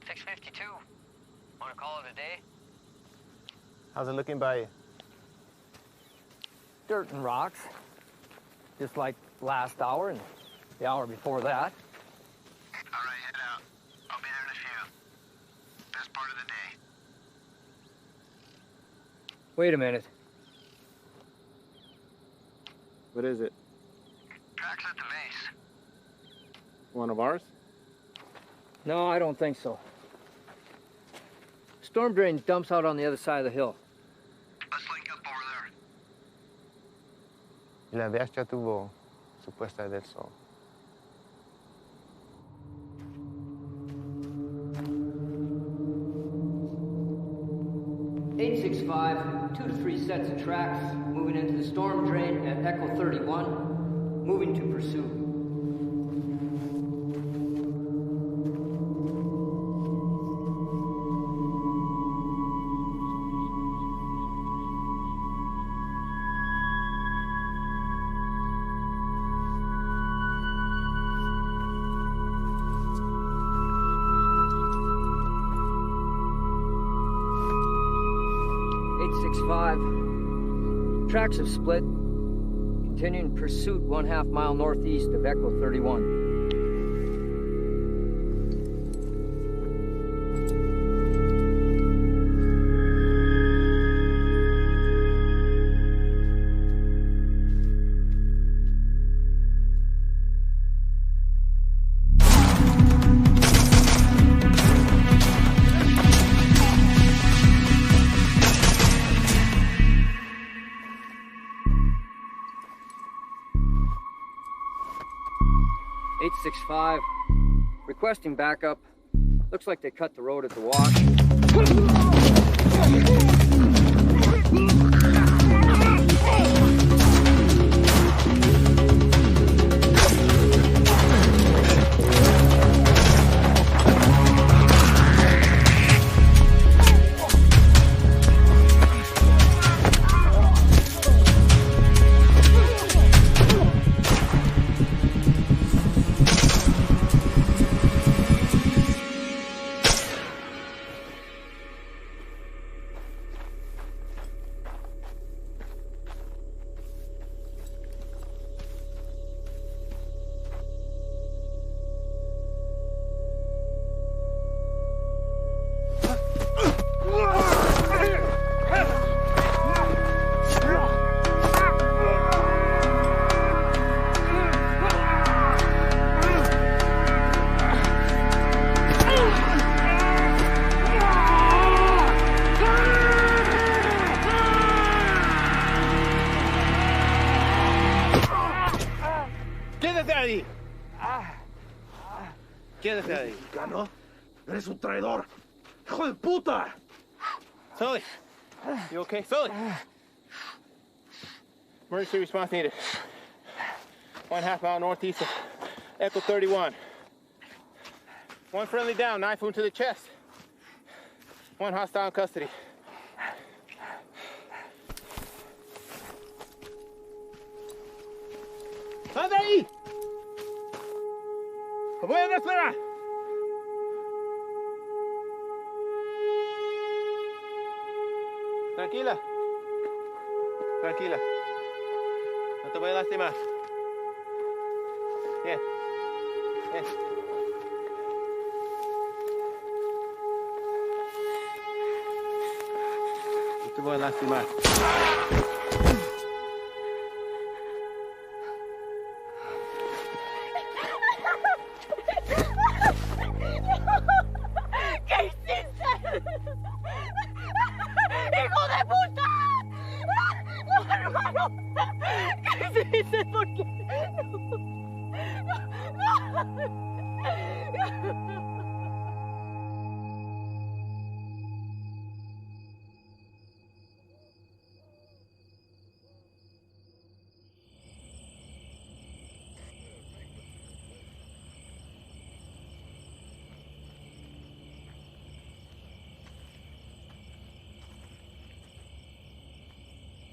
6:52. Want to call it a day? How's it looking by you? Dirt and rocks. Just like last hour and the hour before that. All right, head out. I'll be there in a few. Best part of the day. Wait a minute. What is it? Tracks at the base. One of ours? No, I don't think so. Storm drain dumps out on the other side of the hill. Let's link up over there. Y la DH ya tuvo su puesta del sol. (865), 2 to 3 sets of tracks, moving into the storm drain at Echo 31, moving to pursuit. Tracks have split. Continuing pursuit 1/2 mile northeast of Echo 31. (865), requesting backup. Looks like they cut the road at the wash. Quédate ahí. ¿Mexicano? ¡Eres un traidor! ¡Hijo de puta! Philly, you okay? Philly! Emergency response needed. 1/2 mile northeast of Echo 31. One friendly down, knife wound to the chest. One hostile in custody. ¡Sal de ahí! ¡Voy a esperar! Tranquila. Tranquila. No te voy a lastimar. Bien. Bien. No te voy a lastimar.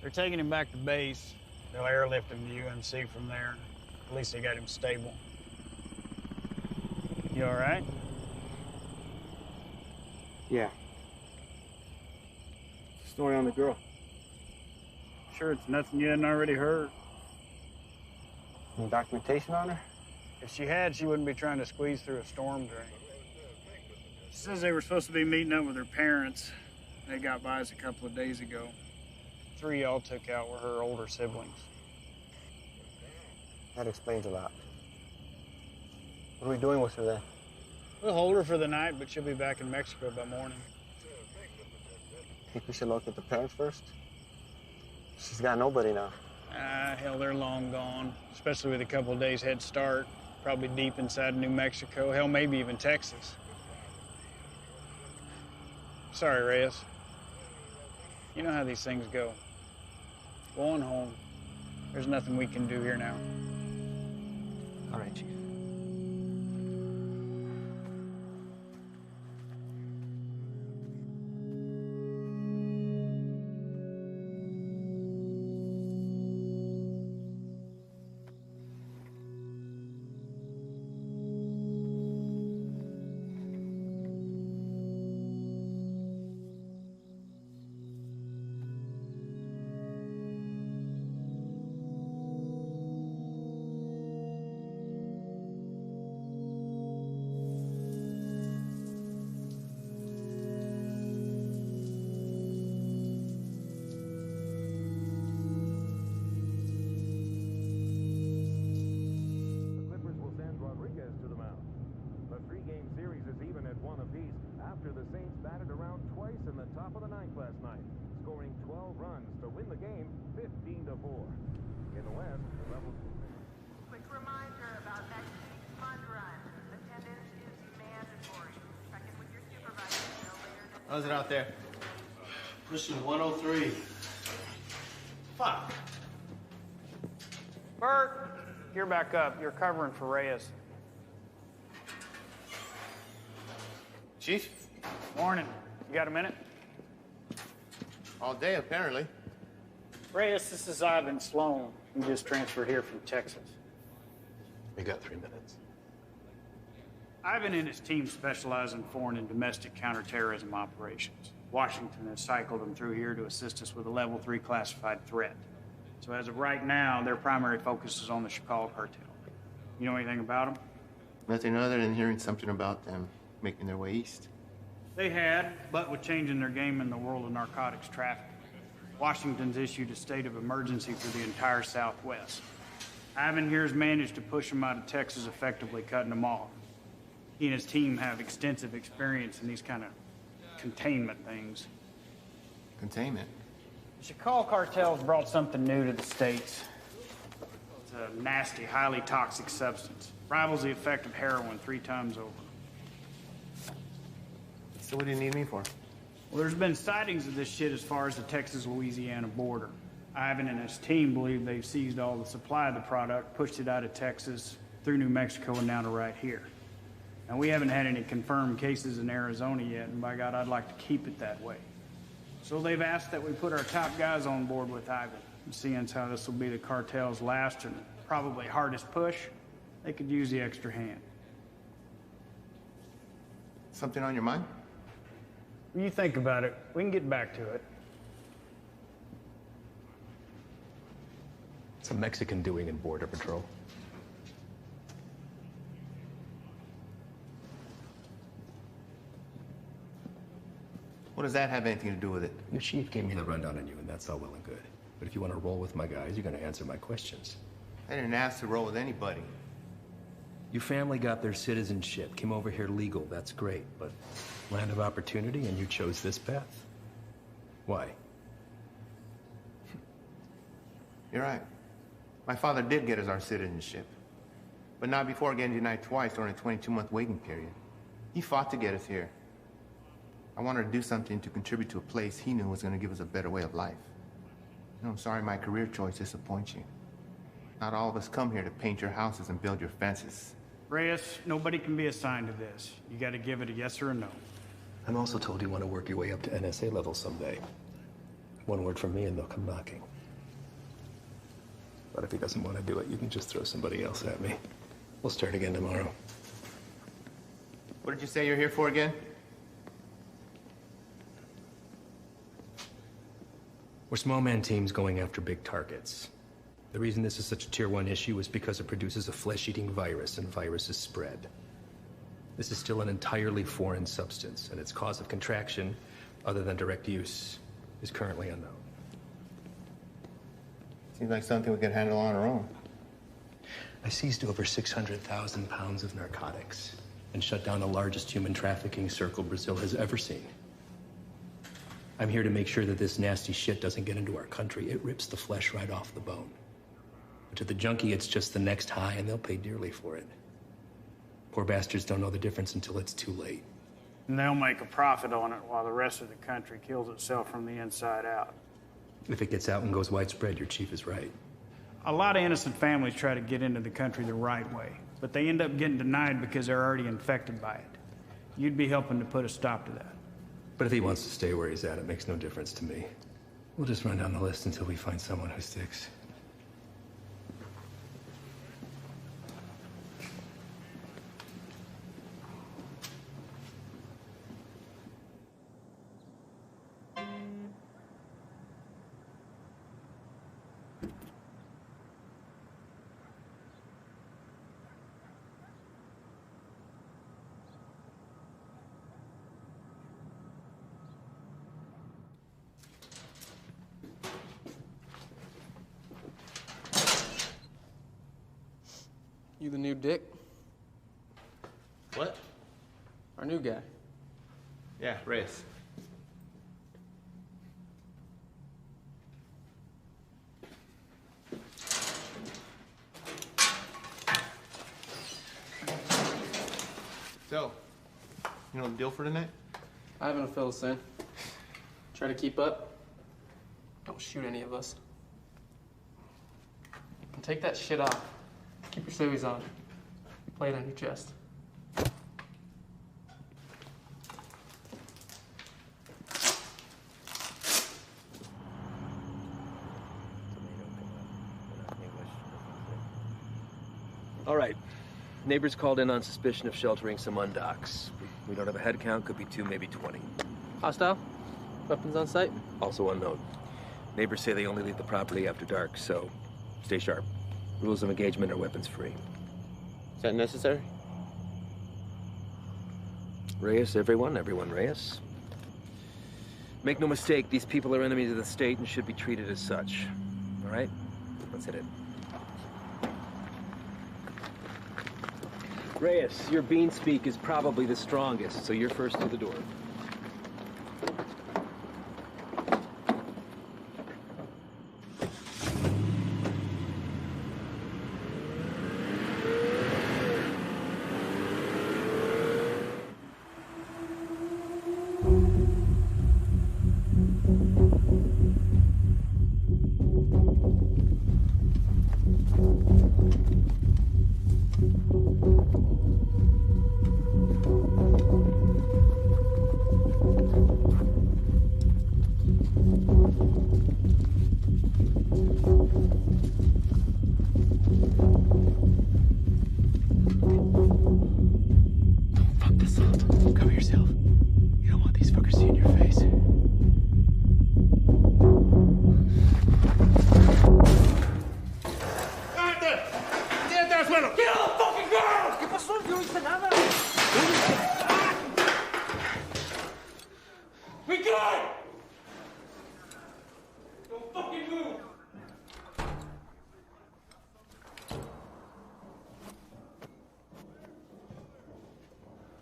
They're taking him back to base. They'll airlift him to UMC from there. At least they got him stable. You all right? Yeah. Story on the girl. Sure it's nothing you hadn't already heard. Any documentation on her? If she had, she wouldn't be trying to squeeze through a storm drain. She says they were supposed to be meeting up with her parents. They got by us a couple of days ago. 3 y'all took out were her older siblings. That explains a lot. What are we doing with her then? We'll hold her for the night, but she'll be back in Mexico by morning. Think we should look at the parents first? She's got nobody now. Hell, they're long gone, especially with a couple of days head start. Probably deep inside New Mexico, hell, maybe even Texas. Sorry, Reyes. You know how these things go. Go on home. There's nothing we can do here now. All right, Chief. How's it out there? Mission 103. Fuck. Bert, you're back up. You're covering for Reyes. Chief? Morning. You got a minute? All day, apparently. Reyes, this is Ivan Sloan. He just transferred here from Texas. We got 3 minutes. Ivan and his team specialize in foreign and domestic counterterrorism operations. Washington has cycled them through here to assist us with a level 3 classified threat. So as of right now, their primary focus is on the Chicago cartel. You know anything about them? Nothing other than hearing something about them making their way east. They had, but with changing their game in the world of narcotics trafficking, Washington's issued a state of emergency for the entire Southwest. Ivan here has managed to push them out of Texas, effectively cutting them off. He and his team have extensive experience in these kind of containment things. Containment? The Chicago cartel's brought something new to the States. It's a nasty, highly toxic substance. Rivals the effect of heroin 3 times over. So what do you need me for? Well, there's been sightings of this shit as far as the Texas-Louisiana border. Ivan and his team believe they've seized all the supply of the product, pushed it out of Texas, through New Mexico, and now to right here. Now, we haven't had any confirmed cases in Arizona yet, and by God, I'd like to keep it that way. So they've asked that we put our top guys on board with Ivan. And seeing as how this will be the cartel's last and probably hardest push, they could use the extra hand. Something on your mind? When you think about it, we can get back to it. What's a Mexican doing in Border Patrol? What does that have anything to do with it? The chief gave me the rundown on you, and that's all well and good. But if you want to roll with my guys, you're going to answer my questions. I didn't ask to roll with anybody. Your family got their citizenship, came over here legal, that's great. But land of opportunity, and you chose this path? Why? You're right. My father did get us our citizenship. But not before getting denied twice during a 22-month waiting period. He fought to get us here. I wanted to do something to contribute to a place he knew was going to give us a better way of life. You know, I'm sorry my career choice disappoints you. Not all of us come here to paint your houses and build your fences. Reyes, nobody can be assigned to this. You got to give it a yes or a no. I'm also told you want to work your way up to NSA level someday. One word from me and they'll come knocking. But if he doesn't want to do it, you can just throw somebody else at me. We'll start again tomorrow. What did you say you're here for again? We're small man teams going after big targets. The reason this is such a tier 1 issue is because it produces a flesh-eating virus, and viruses spread. This is still an entirely foreign substance, and its cause of contraction, other than direct use, is currently unknown. Seems like something we could handle on our own. I seized over 600,000 pounds of narcotics and shut down the largest human trafficking circle Brazil has ever seen. I'm here to make sure that this nasty shit doesn't get into our country. It rips the flesh right off the bone. But to the junkie, it's just the next high, and they'll pay dearly for it. Poor bastards don't know the difference until it's too late. And they'll make a profit on it while the rest of the country kills itself from the inside out. If it gets out and goes widespread, your chief is right. A lot of innocent families try to get into the country the right way, but they end up getting denied because they're already infected by it. You'd be helping to put a stop to that. But if he wants to stay where he's at, it makes no difference to me. We'll just run down the list until we find someone who sticks. You the new Dick? What? Our new guy. Yeah, Reyes. So, you know the deal for tonight? I haven't fill us in. Try to keep up. Don't shoot any of us. And take that shit off. Keep your civvies on. Play it on your chest. All right. Neighbors called in on suspicion of sheltering some undocks. We don't have a head count, could be 2, maybe 20. Hostile? Weapons on site? Also unknown. Neighbors say they only leave the property after dark, so stay sharp. Rules of engagement are weapons free. Is that necessary? Reyes, everyone Reyes. Make no mistake, these people are enemies of the state and should be treated as such. All right? Let's hit it. Reyes, your bean speak is probably the strongest, so you're first to the door.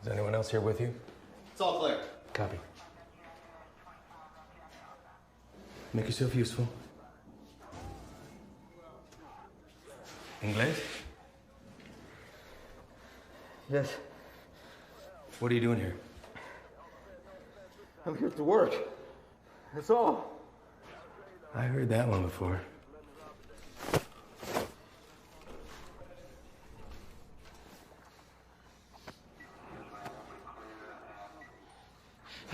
Is anyone else here with you? It's all clear. Copy. Make yourself useful. English? Yes. What are you doing here? I'm here to work. That's all. I heard that one before.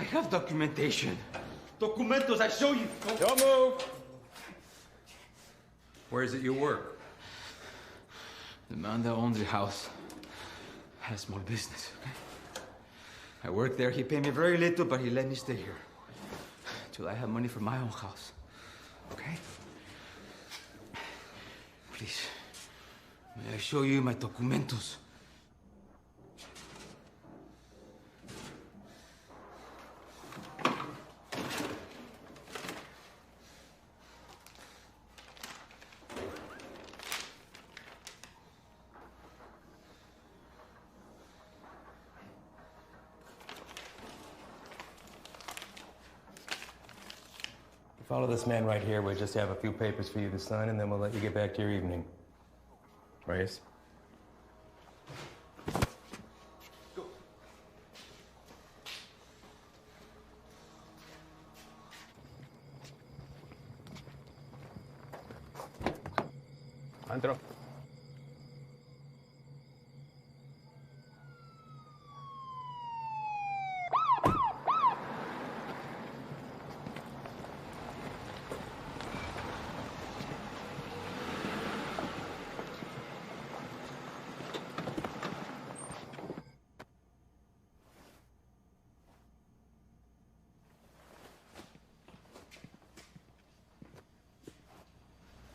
I have documentation. Documentos, I show you. Don't move! Where is it you work? The man that owns the house had a small business. I work there. He paid me very little, but he let me stay here till I have money for my own house. Okay? Please, may I show you my documentos? Follow this man right here. We'll just have a few papers for you to sign, and then we'll let you get back to your evening. Reyes? Go. Andro.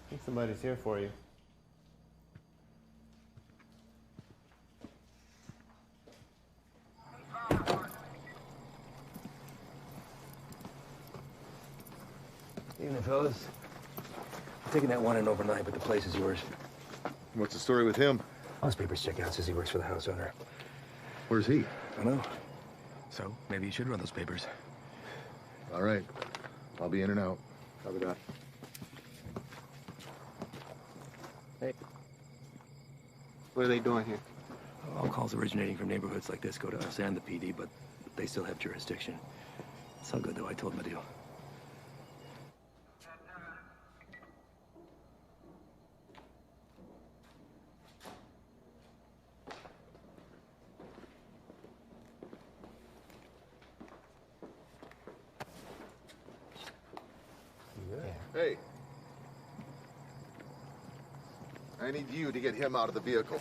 I think somebody's here for you. Evening, fellas. I'm taking that one in overnight, but the place is yours. What's the story with him? All his papers check out. Says he works for the house owner. Where's he? I know. So maybe you should run those papers. All right. I'll be in and out. Copy that. Hey. What are they doing here? All calls originating from neighborhoods like this go to us and the PD, but they still have jurisdiction. It's all good, though. I told him the deal. Hey. I need you to get him out of the vehicle.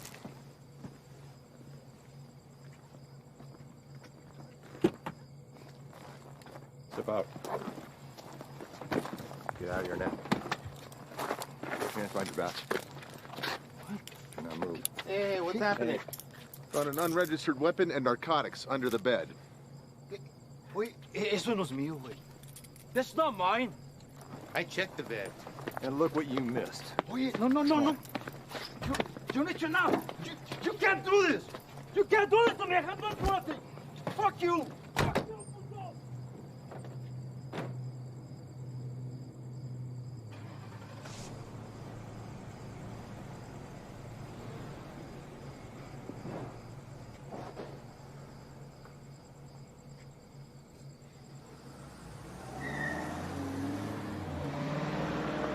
Step out. Get out of here now. Can't find your badge. What? Do not move. Hey, what's happening? Found an unregistered weapon and narcotics under the bed. Wait, eso no es mío, güey. That's not mine. I checked the bed. And look what you missed. Oye, no. You need to know. You can't do this. You can't do this to me. I have done nothing. Fuck you. Fuck you.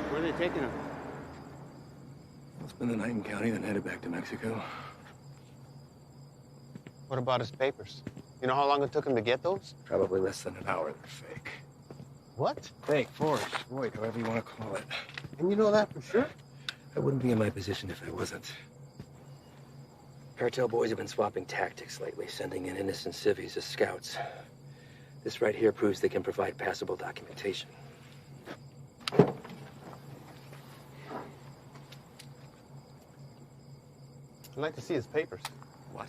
Where are they taking him? I'll spend the night in county, then headed back to Mexico. What about his papers? You know how long it took him to get those? Probably less than an hour. They're fake. What? Fake, forged, void, however you want to call it. And you know that for sure? I wouldn't be in my position if I wasn't. Cartel boys have been swapping tactics lately, sending in innocent civvies as scouts. This right here proves they can provide passable documentation. I'd like to see his papers. What?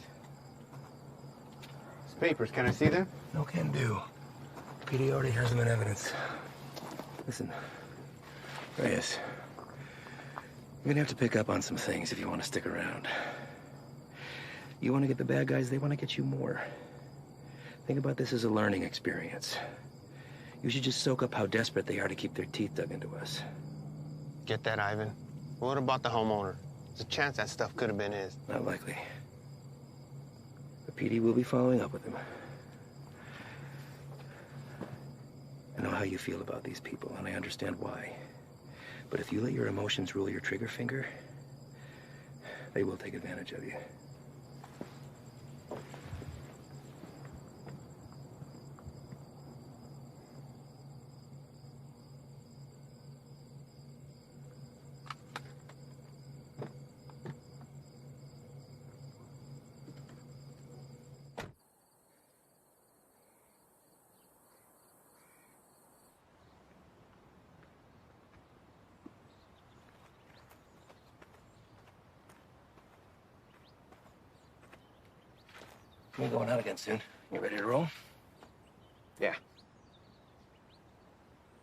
His papers, can I see them? No can do. PD already has them in evidence. Listen, Reyes, you're gonna have to pick up on some things if you want to stick around. You want to get the bad guys, they want to get you more. Think about this as a learning experience. You should just soak up how desperate they are to keep their teeth dug into us. Get that, Ivan. What about the homeowner? There's a chance that stuff could have been his. Not likely. The PD will be following up with him. I know how you feel about these people, and I understand why. But if you let your emotions rule your trigger finger, they will take advantage of you. We're going out again soon. You ready to roll? Yeah.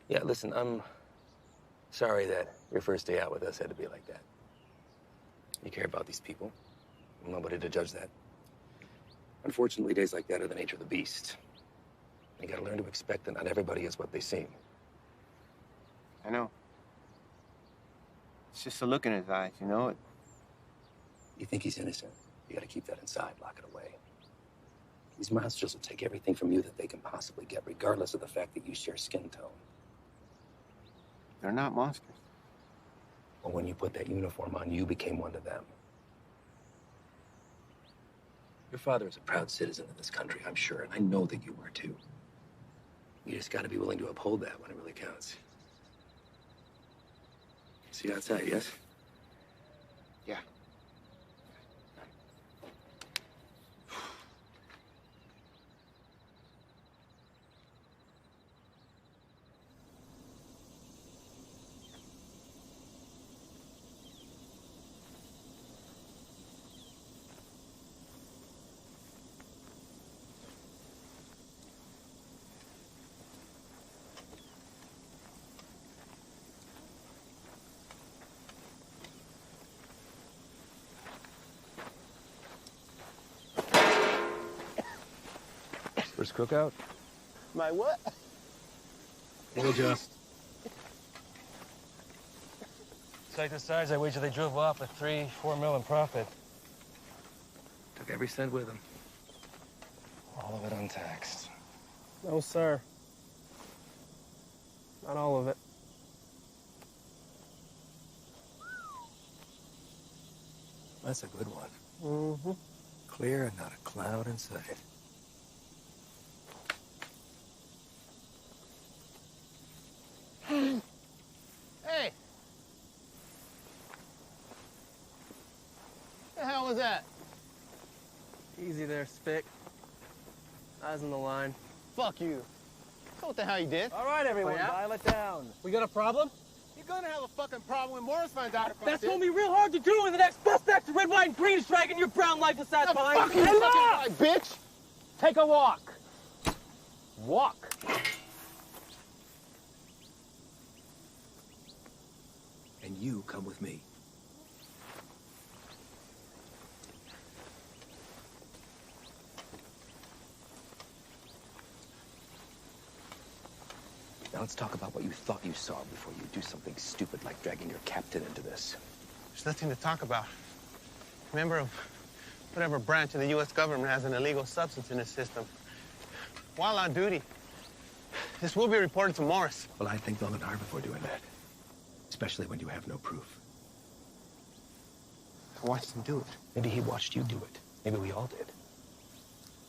Yeah, listen, I'm sorry that your first day out with us had to be like that. You care about these people. I'm nobody to judge that. Unfortunately, days like that are the nature of the beast. You gotta learn to expect that not everybody is what they seem. I know. It's just a look in his eyes, you know? You think he's innocent? You gotta keep that inside, lock it away. These monsters will take everything from you that they can possibly get, regardless of the fact that you share skin tone. They're not monsters. Well, when you put that uniform on, you became one to them. Your father is a proud citizen of this country, I'm sure, and I know that you were too. You just gotta be willing to uphold that when it really counts. See you outside, yes? Yeah. First cookout? My what? We'll adjust. Site the size, I wager they drove off with 3-4 mil in profit. Took every cent with them. All of it untaxed. No, sir. Not all of it. That's a good one. Mm-hmm. Clear and not a cloud in sight. Hey! The hell was that? Easy there, Spick. Eyes on the line. Fuck you. So what the hell you did? All right, everyone, dial it down. We got a problem? You're gonna have a fucking problem when Morris finds out about That's this. gonna be real hard to do when the next suspect red, white, and green is dragging your brown life aside behind. Fuck you, fucking right, bitch! Take a walk. Walk. And you come with me. Now let's talk about what you thought you saw before you do something stupid like dragging your captain into this. There's nothing to talk about. Member of whatever branch of the U.S. government has an illegal substance in its system. While on duty, this will be reported to Morris. Well, I think long and hard before doing that. Especially when you have no proof. I watched him do it. Maybe he watched you do it. Maybe we all did.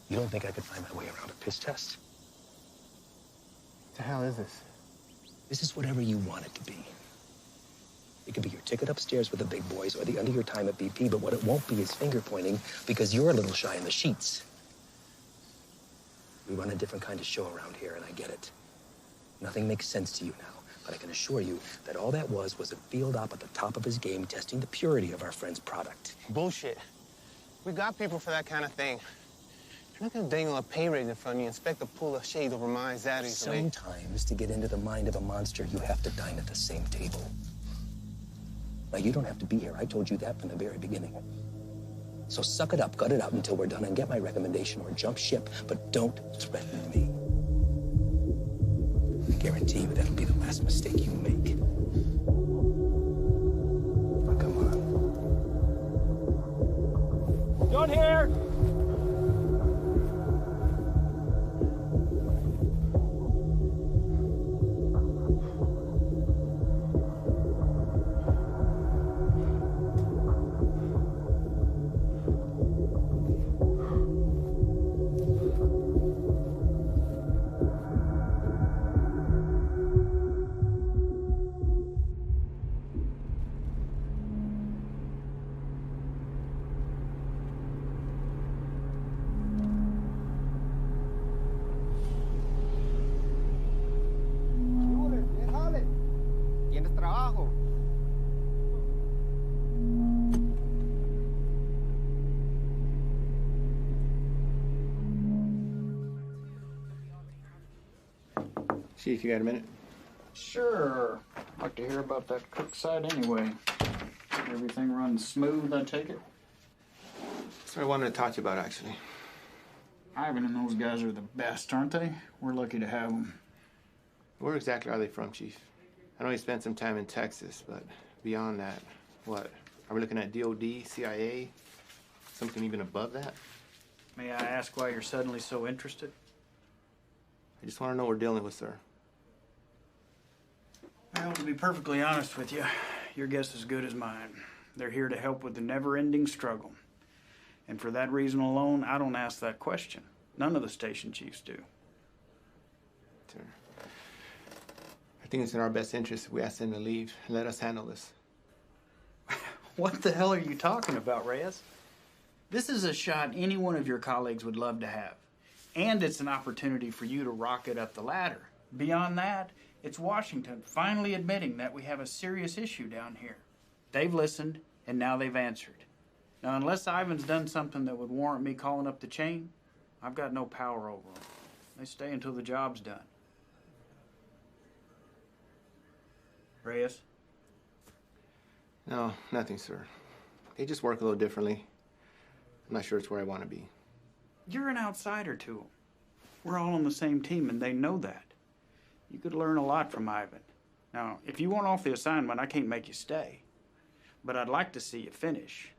You don't think I could find my way around a piss test? What the hell is this? This is whatever you want it to be. It could be your ticket upstairs with the big boys or the end of your time at BP, but what it won't be is finger pointing because you're a little shy in the sheets. We run a different kind of show around here, and I get it. Nothing makes sense to you now, but I can assure you that all that was a field op at the top of his game testing the purity of our friend's product. Bullshit. We got people for that kind of thing. You're not gonna dangle a pay raise in front of you and expect to pull a shade over my eyes at easily. Sometimes, to get into the mind of a monster, you have to dine at the same table. Now, you don't have to be here. I told you that from the very beginning. So suck it up, gut it out until we're done, and get my recommendation or jump ship, but don't threaten me. I guarantee you that'll be the last mistake you make. Oh, come on. John here. Chief, you got a minute? Sure. I'd like to hear about that cook site anyway. Everything runs smooth, I take it? That's what I wanted to talk to you about, actually. Ivan and those guys are the best, aren't they? We're lucky to have them. Where exactly are they from, Chief? I know you spent some time in Texas, but beyond that, what? Are we looking at DOD, CIA, something even above that? May I ask why you're suddenly so interested? I just want to know what we're dealing with, sir. Well, to be perfectly honest with you, your guess is as good as mine. They're here to help with the never-ending struggle. And for that reason alone, I don't ask that question. None of the station chiefs do. Sir, I think it's in our best interest if we ask them to leave and let us handle this. What the hell are you talking about, Reyes? This is a shot any one of your colleagues would love to have. And it's an opportunity for you to rocket up the ladder. Beyond that, it's Washington finally admitting that we have a serious issue down here. They've listened, and now they've answered. Now, unless Ivan's done something that would warrant me calling up the chain, I've got no power over them. They stay until the job's done. Reyes? No, nothing, sir. They just work a little differently. I'm not sure it's where I want to be. You're an outsider to them. We're all on the same team, and they know that. You could learn a lot from Ivan. Now, if you want off the assignment, I can't make you stay. But I'd like to see you finish.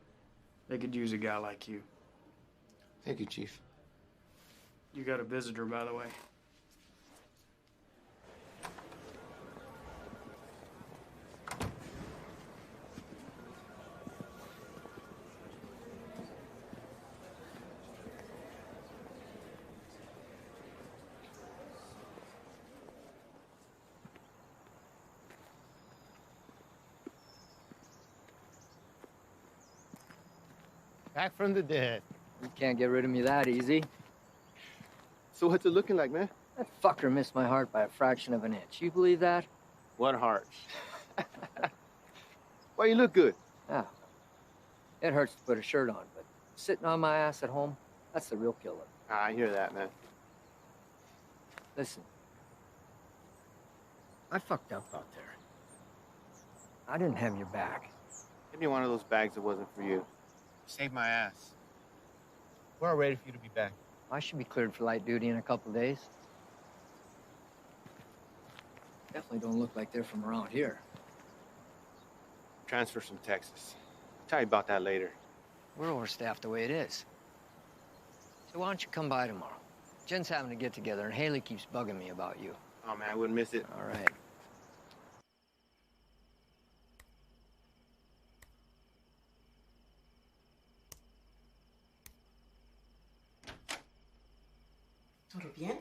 They could use a guy like you. Thank you, Chief. You got a visitor, by the way. Back from the dead. You can't get rid of me that easy. So what's it looking like, man? That fucker missed my heart by a fraction of an inch. You believe that? What heart? Why you look good? Yeah. It hurts to put a shirt on, but sitting on my ass at home, that's the real killer. I hear that, man. Listen. I fucked up out there. I didn't have your back. Give me one of those bags that wasn't for you. Save my ass. We're all ready for you to be back. I should be cleared for light duty in a couple days. Definitely don't look like they're from around here. Transfers from Texas. I'll tell you about that later. We're overstaffed the way it is. So why don't you come by tomorrow? Jen's having a get-together, and Haley keeps bugging me about you. Oh, man, I wouldn't miss it. All right. ¿Todo bien?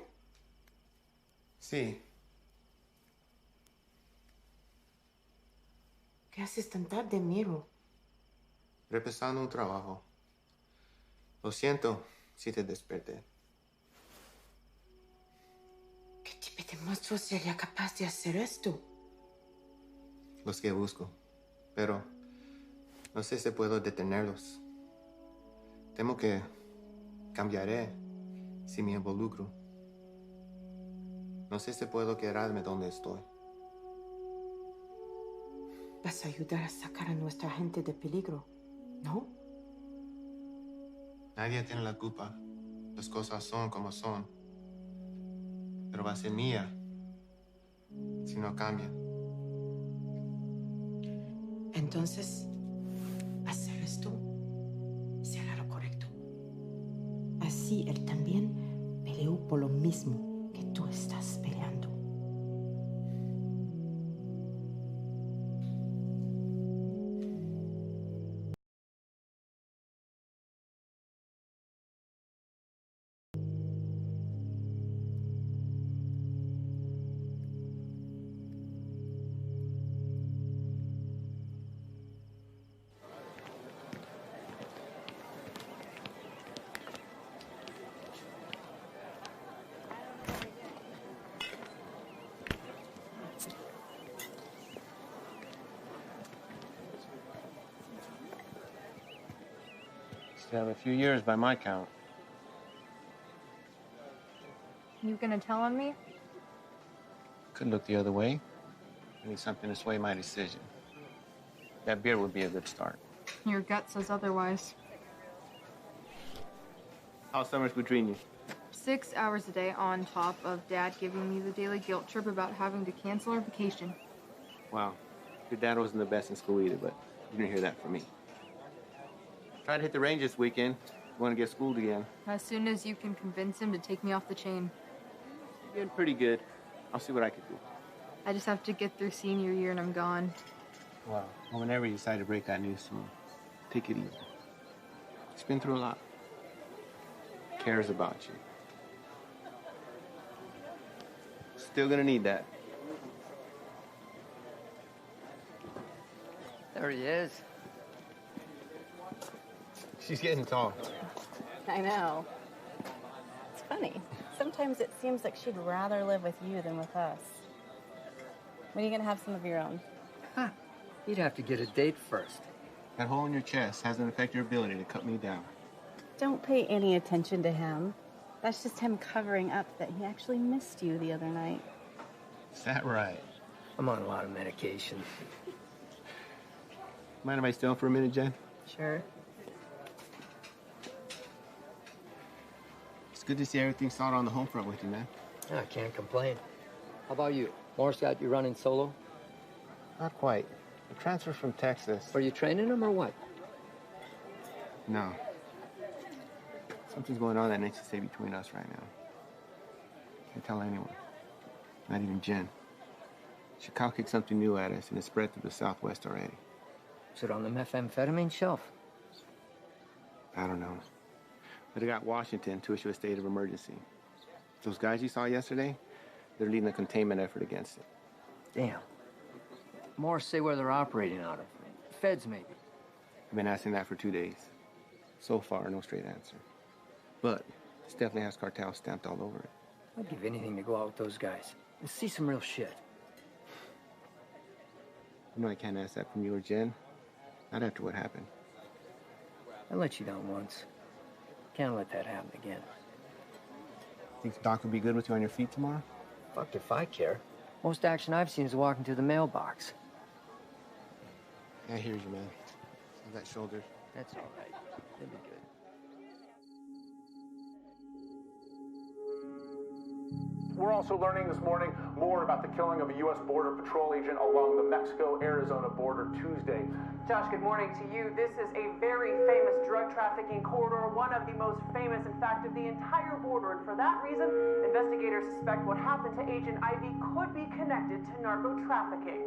Sí. ¿Qué haces tan tarde, Miro? Repasando un trabajo. Lo siento si te desperté. ¿Qué tipo de monstruo sería capaz de hacer esto? Los que busco. Pero no sé si puedo detenerlos. Temo que cambiaré si me involucro. No sé si puedo quedarme donde estoy. Vas a ayudar a sacar a nuestra gente de peligro, ¿no? Nadie tiene la culpa. Las cosas son como son. Pero va a ser mía si no cambian. Entonces, hacer esto será lo correcto. Así él también peleó por lo mismo que tú estás peleando. Still have a few years by my count. You gonna tell on me? Could look the other way. I need something to sway my decision. That beer would be a good start. Your gut says otherwise. How's summers between you? 6 hours a day on top of Dad giving me the daily guilt trip about having to cancel our vacation. Wow. Your dad wasn't the best in school either, but you didn't hear that from me. Tried to hit the range this weekend. Want to get schooled again. As soon as you can convince him to take me off the chain. You're getting pretty good. I'll see what I can do. I just have to get through senior year and I'm gone. Well, whenever you decide to break that news to me, take it easy. He's been through a lot. Cares about you. Still gonna need that. There he is. She's getting tall. I know. It's funny. Sometimes it seems like she'd rather live with you than with us. When are you gonna have some of your own? Huh. You'd have to get a date first. That hole in your chest hasn't affected your ability to cut me down. Don't pay any attention to him. That's just him covering up that he actually missed you the other night. Is that right? I'm on a lot of medication. Mind if I stay on for a minute, Jen? Sure. It's good to see everything started on the home front with you, man. I can't complain. How about you? Morris got you running solo? Not quite. I transferred from Texas. Are you training him or what? No. Something's going on that needs to stay between us right now. Can't tell anyone. Not even Jen. Chicago kicked something new at us and it's spread through the Southwest already. Is it on the methamphetamine shelf? I don't know. But it got Washington to issue a state of emergency. Those guys you saw yesterday, they're leading a containment effort against it. Damn. Morris say where they're operating out of. Feds, maybe. I've been asking that for 2 days. So far, no straight answer. But this definitely has cartel stamped all over it. I'd give anything to go out with those guys and see some real shit. You know I can't ask that from you or Jen. Not after what happened. I let you down once. Can't let that happen again. Think Doc will be good with you on your feet tomorrow? Fuck if I care. Most action I've seen is walking to the mailbox. I hear you, man. How's that shoulder? That's all right. It'll be good. We're also learning this morning more about the killing of a U.S. Border Patrol agent along the Mexico-Arizona border Tuesday. Josh, good morning to you. This is a very famous drug trafficking corridor, one of the most famous, in fact, of the entire border. And for that reason, investigators suspect what happened to Agent Ivy could be connected to narco trafficking.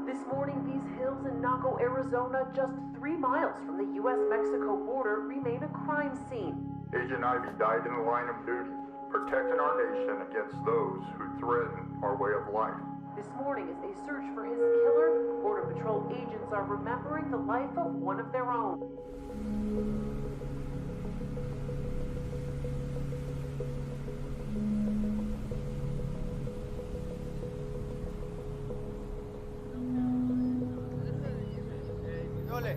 This morning, these hills in Naco, Arizona, just 3 miles from the U.S.-Mexico border, remain a crime scene. Agent Ivy died in the line of duty, protecting our nation against those who threaten our way of life. This morning, as they search for his killer, Border Patrol agents are remembering the life of one of their own. Dole,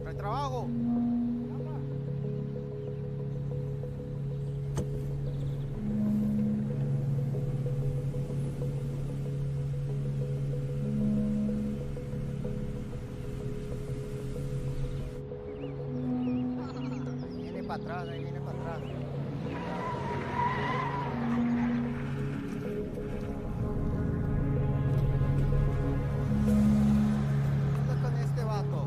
no hay trabajo. Ahí viene para atrás. ¿Qué está con este vato?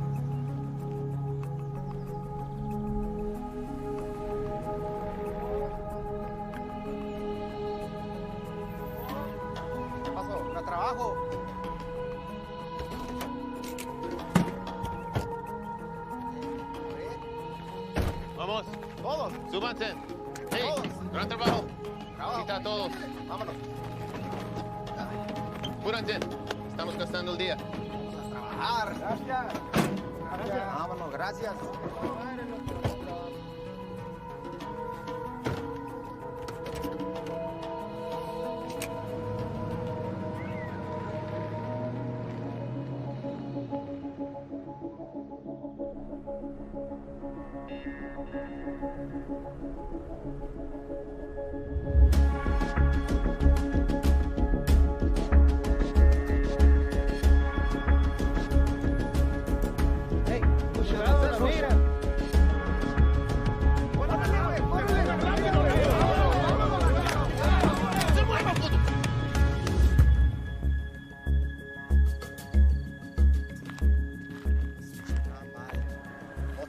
¿Qué pasó? ¿No trabajo? Vamos. Todos. Súbanse. Hey, Todos. gran trabajo. Trabajo. Quita a todos. Vámonos. Apúrense. Estamos gastando el día. Vamos a trabajar. Gracias. Gracias. Vámonos, gracias.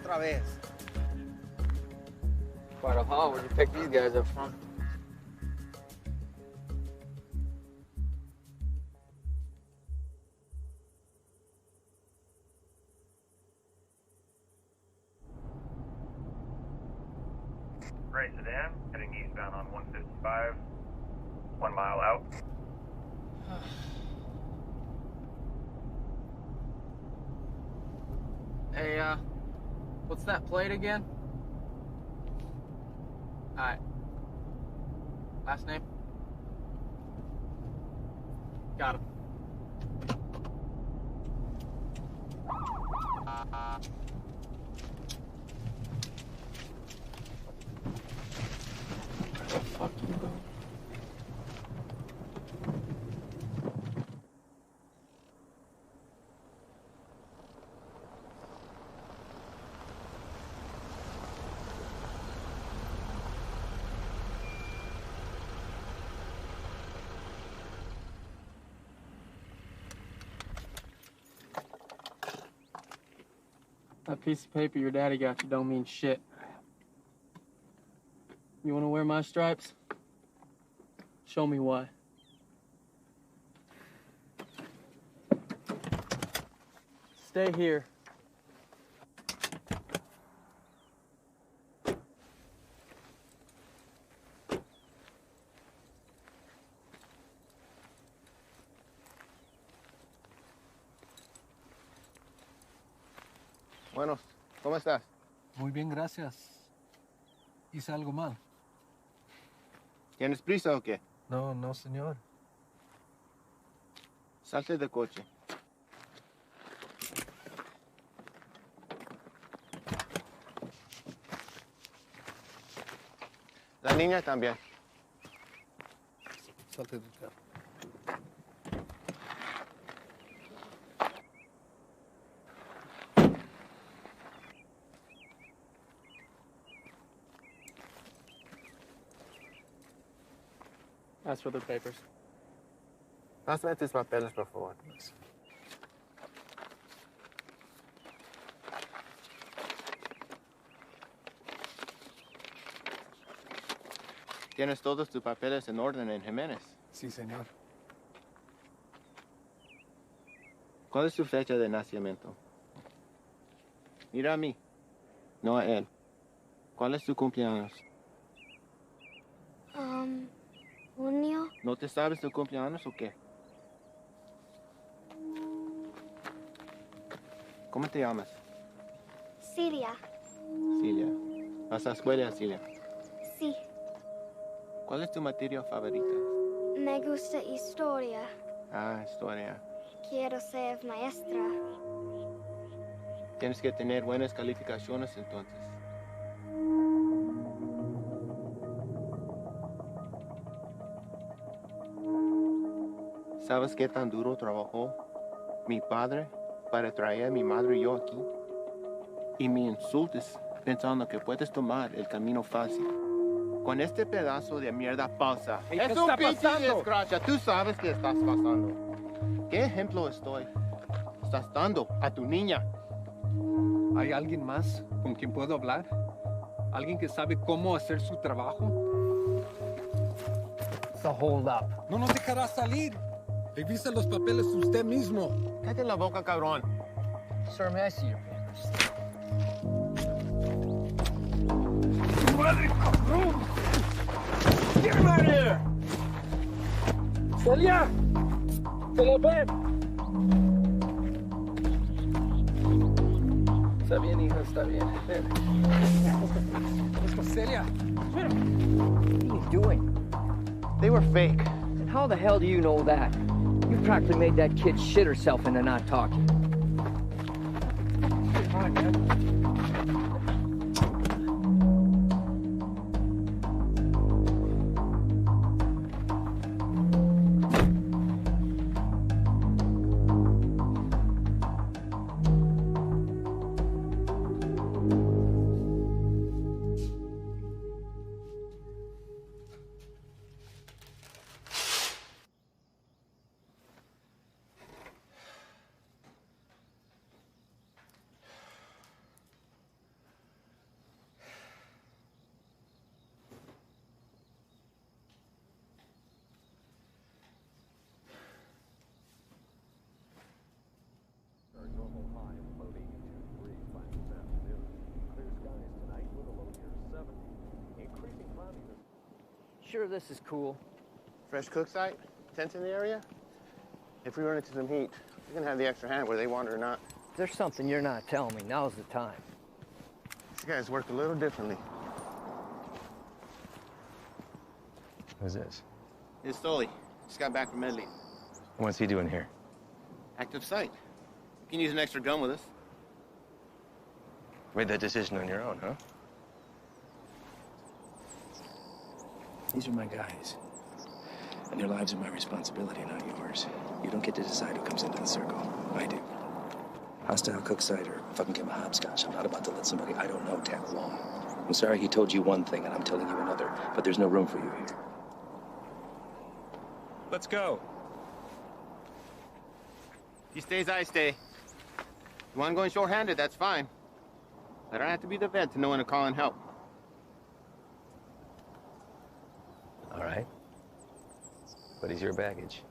otra vez. Quite a haul. Where'd you pick these guys up from? Gray sedan, heading eastbound on 155, 1 mile out. Hey, what's that plate again? Alright. Last name? Got him. Fuck you, bro. That piece of paper your daddy got you don't mean shit. You wanna wear my stripes? Show me why. Stay here. Bueno, ¿cómo estás? Muy bien, gracias. ¿Hice algo mal? ¿Tienes prisa o qué? No, no, señor. Salte del coche. La niña también. Salte del carro. Ask for the papers. Pásame tus papeles, por favor. ¿Tienes todos tus papeles en orden en Jiménez? Sí, señor. ¿Cuál es tu fecha de nacimiento? Mira a mí, no a él. ¿Cuál es tu cumpleaños? Junio. ¿No te sabes tu cumpleaños o qué? ¿Cómo te llamas? Celia. Cilia. ¿Vas a la escuela, Cilia? Sí. ¿Cuál es tu materia favorita? Me gusta historia. Ah, historia. Quiero ser maestra. Tienes que tener buenas calificaciones entonces. ¿Sabes qué tan duro trabajó mi padre para traer a mi madre y yo aquí? Y me insultas pensando que puedes tomar el camino fácil. Con este pedazo de mierda falsa. Hey, es ¿qué un está pinche pasando? desgracia. Tú sabes qué estás pasando. ¿Qué ejemplo estás dando a tu niña? ¿Hay alguien más con quien puedo hablar? ¿Alguien que sabe cómo hacer su trabajo? It's a hold up. No nos dejará salir. Revisa los papeles usted mismo. Cállate la boca, cabrón. Sir, may I see your papers? ¡Madre, cabrón! Get him out of here! ¡Celia! ¡Celia, ven! Está bien, hija, está bien. Ven. Let's go, Celia. What are you doing? They were fake. And how the hell do you know that? You practically made that kid shit herself into not talking. Come on, man. Sure this is cool? Fresh cook site? Tents in the area? If we run into some heat, we're gonna have the extra hand whether they want it or not. There's something you're not telling me. Now's the time. These guys work a little differently. Who's this? It's Stoli. Just got back from Medley. What's he doing here? Active site. You can use an extra gun with us. Made that decision on your own, huh? These are my guys. And their lives are my responsibility, not yours. You don't get to decide who comes into the circle. I do. Hostile cook site or fucking give him a hopscotch. I'm not about to let somebody I don't know tag along. I'm sorry he told you one thing and I'm telling you another, but there's no room for you here. Let's go. He stays, I stay. You want going short-handed, that's fine. I don't have to be the vet to know when to call in help. All right. But he's your baggage.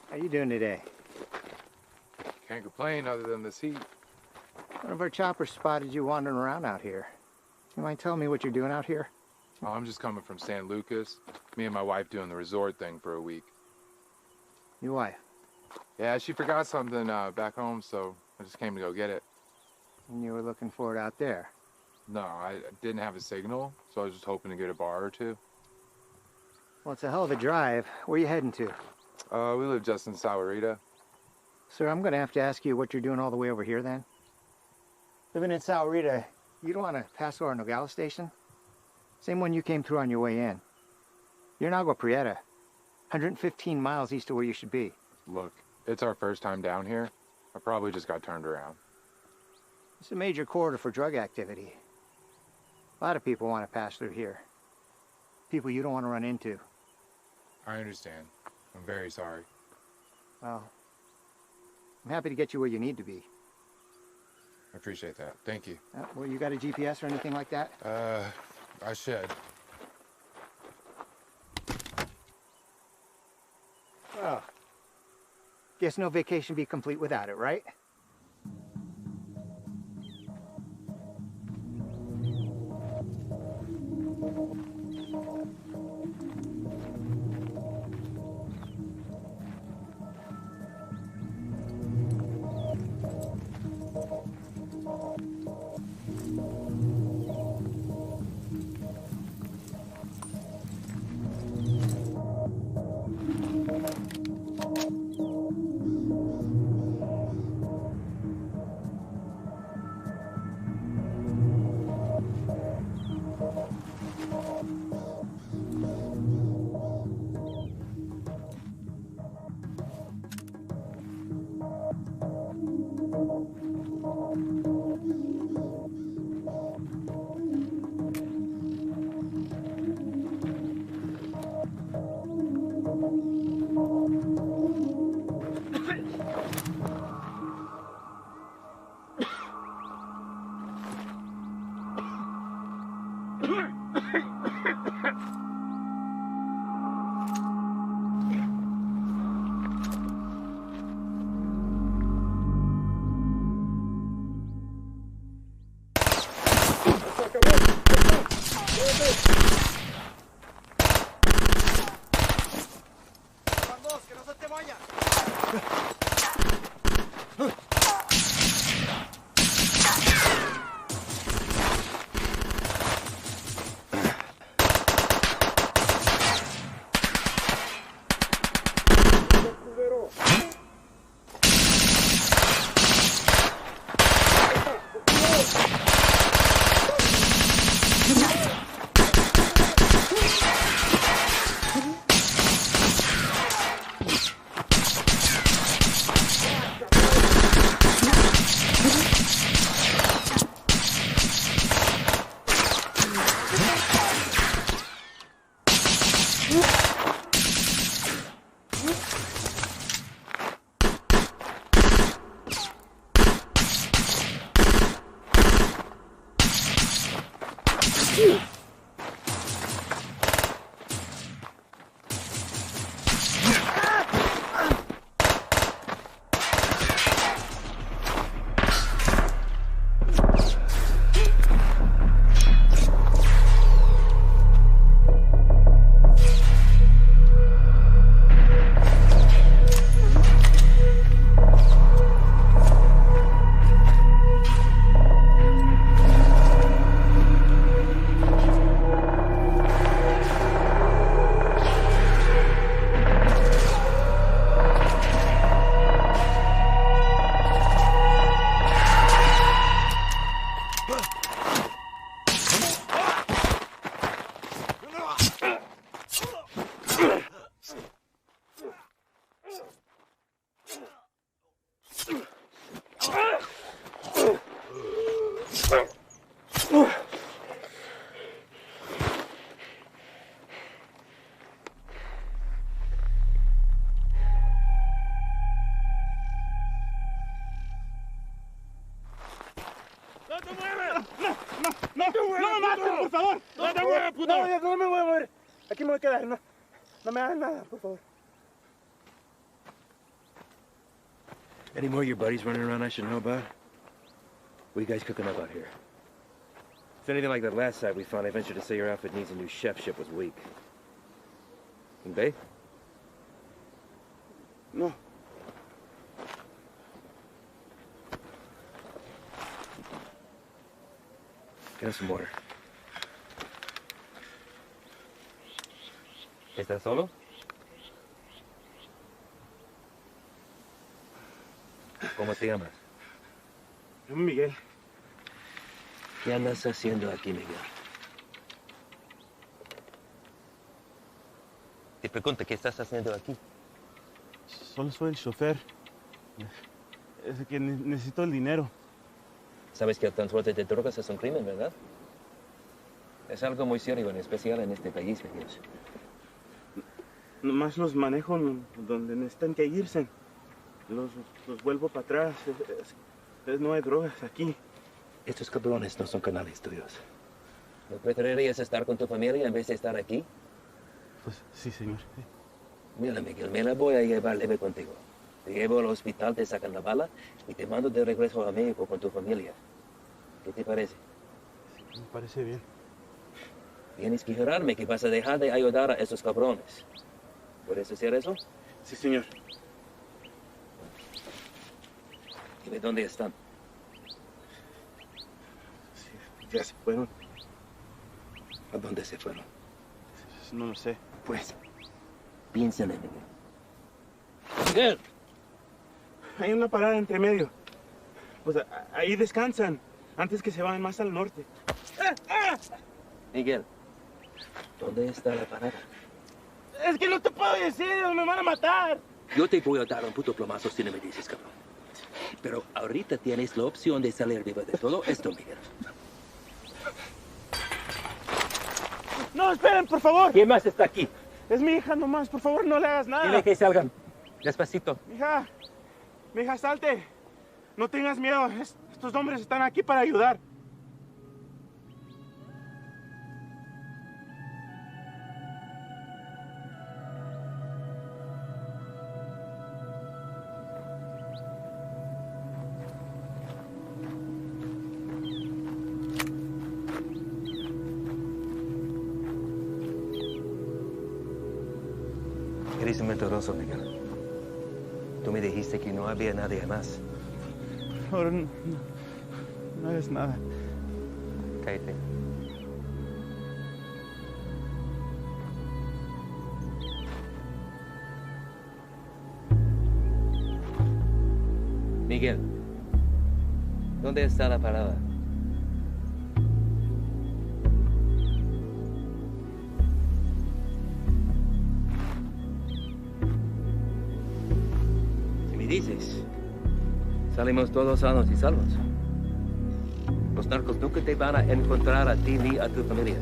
How you doing today? Can't complain other than this heat. One of our choppers spotted you wandering around out here. You mind telling me what you're doing out here? Oh, I'm just coming from San Lucas. Me and my wife doing the resort thing for a week. Your wife? Yeah, she forgot something back home, so I just came to go get it. And you were looking for it out there? No, I didn't have a signal, so I was just hoping to get a bar or two. Well, it's a hell of a drive. Where are you heading to? We live just in Sahuarita. Sir, I'm going to have to ask you what you're doing all the way over here, then. Living in Sahuarita, you don't want to pass through our Nogales station? Same one you came through on your way in. You're in Agua Prieta, 115 miles east of where you should be. Look, it's our first time down here. I probably just got turned around. It's a major corridor for drug activity. A lot of people want to pass through here. People you don't want to run into. I understand. I'm very sorry. Well, I'm happy to get you where you need to be. I appreciate that. Thank you. Well, you got a GPS or anything like that? I should. Well, guess no vacation be complete without it, right? Vamos, que no se te vaya. Aquí me voy a quedar, no me hagan nada, por favor. Any more of your buddies running around I should know about? What are you guys cooking up out here? If it's anything like that last site we found, I venture to say your outfit needs a new chefship was weak. They? No. Get us some water. ¿Estás solo? ¿Cómo te llamas? Yo, Miguel. ¿Qué andas haciendo aquí, Miguel? Te pregunto, ¿qué estás haciendo aquí? Solo soy el chofer. Es que necesito el dinero. Sabes que el transporte de drogas es un crimen, ¿verdad? Es algo muy serio, en especial en este país, Miguel. Nomás los manejo donde necesitan que irse. Los vuelvo para atrás. No hay drogas aquí. Estos cabrones no son canales tuyos. ¿No preferirías estar con tu familia en vez de estar aquí? Pues sí, señor. Sí. Mira, Miguel, me la voy a llevar leve contigo. Te llevo al hospital, te sacan la bala y te mando de regreso a México con tu familia. ¿Qué te parece? Sí, me parece bien. Tienes que jurarme que vas a dejar de ayudar a esos cabrones. ¿Puedes hacer eso? Sí, señor. Dime dónde están. Sí, ya se fueron. ¿A dónde se fueron? No lo sé. Pues, piensa en él. Miguel. Hay una parada entre medio. Pues ahí descansan, antes que se vayan más al norte. Miguel, ¿dónde está la parada? Es que no te puedo decir, me van a matar. Yo te voy a dar un puto plomazo si no me dices, cabrón. Pero ahorita tienes la opción de salir vivo de todo esto, Miguel. No, esperen, por favor. ¿Quién más está aquí? Es mi hija nomás, por favor, no le hagas nada. Dile que salgan. Despacito. Mija, salte. No tengas miedo, estos hombres están aquí para ayudar. Eres un mentiroso, Miguel. Tú me dijiste que no había nadie más. Ahora no es nada. Cállate. Miguel, ¿dónde está la parada? Si me dices, salimos todos sanos y salvos. Los narcos nunca te van a encontrar a ti ni a tu familia.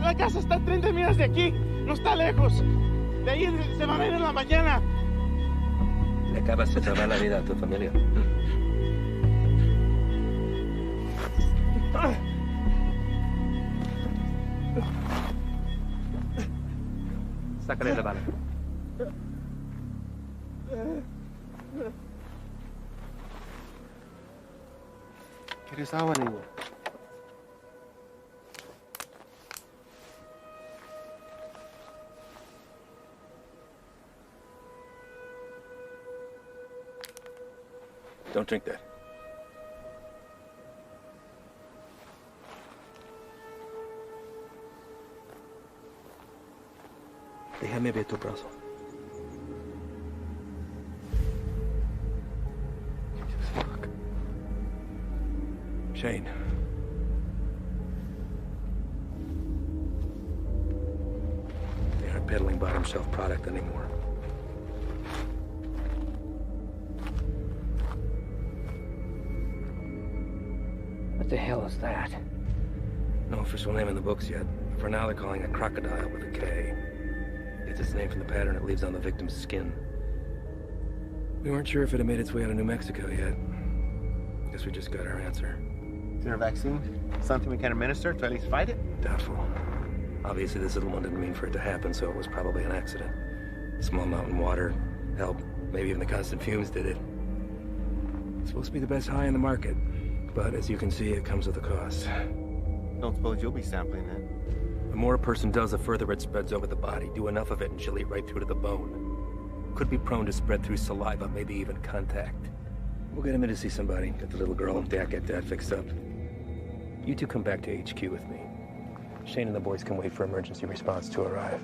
La casa está a 30 millas de aquí. No está lejos. De ahí se van a ir en la mañana. Le acabas de salvar la vida a tu familia. Sácale la bala. ¿Quieres agua, niño? Don't drink that. Déjame ver tu brazo. Shane. They aren't peddling bottom shelf product anymore. What the hell is that? No official name in the books yet. For now, they're calling it a crocodile with a K. It's its name from the pattern it leaves on the victim's skin. We weren't sure if it had made its way out of New Mexico yet. Guess we just got our answer. Is there a vaccine? Something we can administer to at least fight it? Doubtful. Obviously, this little one didn't mean for it to happen, so it was probably an accident. Small mountain water, hell, maybe even the constant fumes did it. It's supposed to be the best high in the market, but as you can see, it comes with a cost. Don't suppose you'll be sampling that? The more a person does, the further it spreads over the body. Do enough of it and she'll eat right through to the bone. Could be prone to spread through saliva, maybe even contact. We'll get him in to see somebody. Get the little girl and Dad get that fixed up. You two come back to HQ with me. Shane and the boys can wait for emergency response to arrive.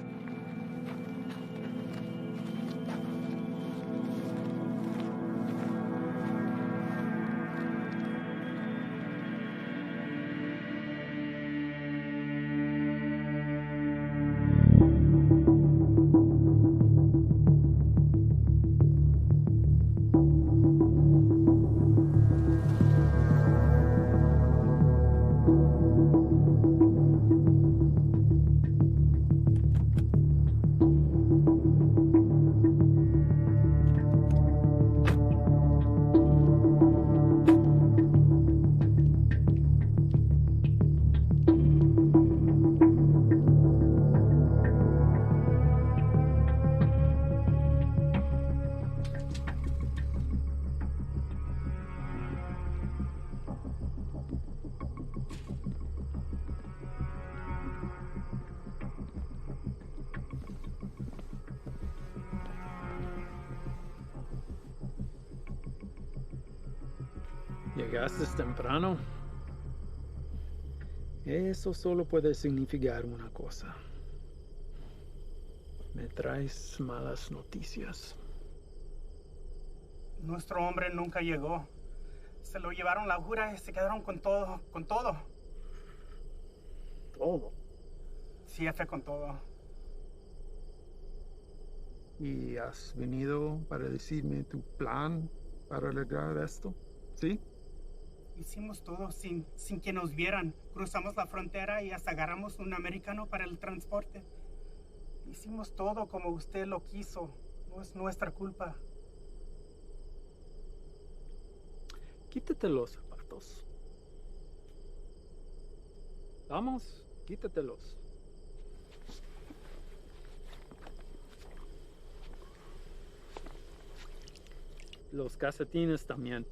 Llegaste temprano. Eso solo puede significar una cosa. Me traes malas noticias. Nuestro hombre nunca llegó. Se lo llevaron la jura y se quedaron con todo, con todo. ¿Todo? Sí, jefe, con todo. ¿Y has venido para decirme tu plan para arreglar esto? ¿Sí? Hicimos todo sin que nos vieran. Cruzamos la frontera y hasta agarramos un americano para el transporte. Hicimos todo como usted lo quiso. No es nuestra culpa. Quítate los zapatos. Vamos, quítatelos. los calcetines también.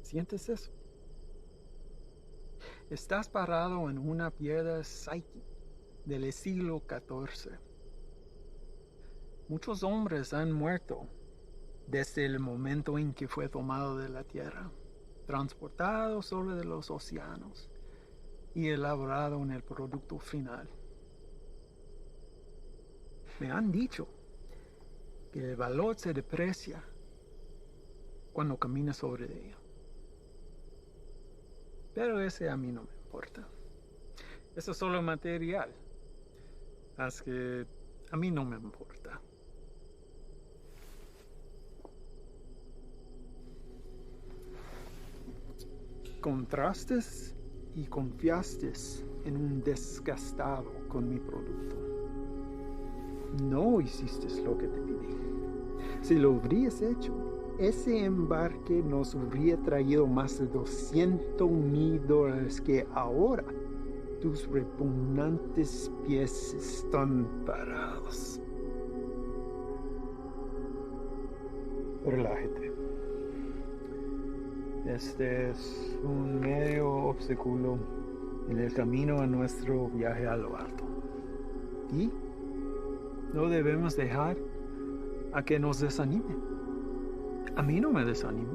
¿Sientes eso? Estás parado en una piedra psyche del siglo XIV. Muchos hombres han muerto desde el momento en que fue tomado de la tierra, transportado sobre los océanos y elaborado en el producto final. Me han dicho que el valor se deprecia cuando caminas sobre ella. Pero ese a mí no me importa. Eso es solo material. Así que a mí no me importa. Contrastes y confiaste en un desgastado con mi producto. No hiciste lo que te pedí. Si lo hubieras hecho, ese embarque nos hubiera traído más de $200,000 que ahora tus repugnantes pies están parados. Relájate. Este es un medio obstáculo en el camino a nuestro viaje a lo alto. Y no debemos dejar a que nos desanime. A mí no me desanimo.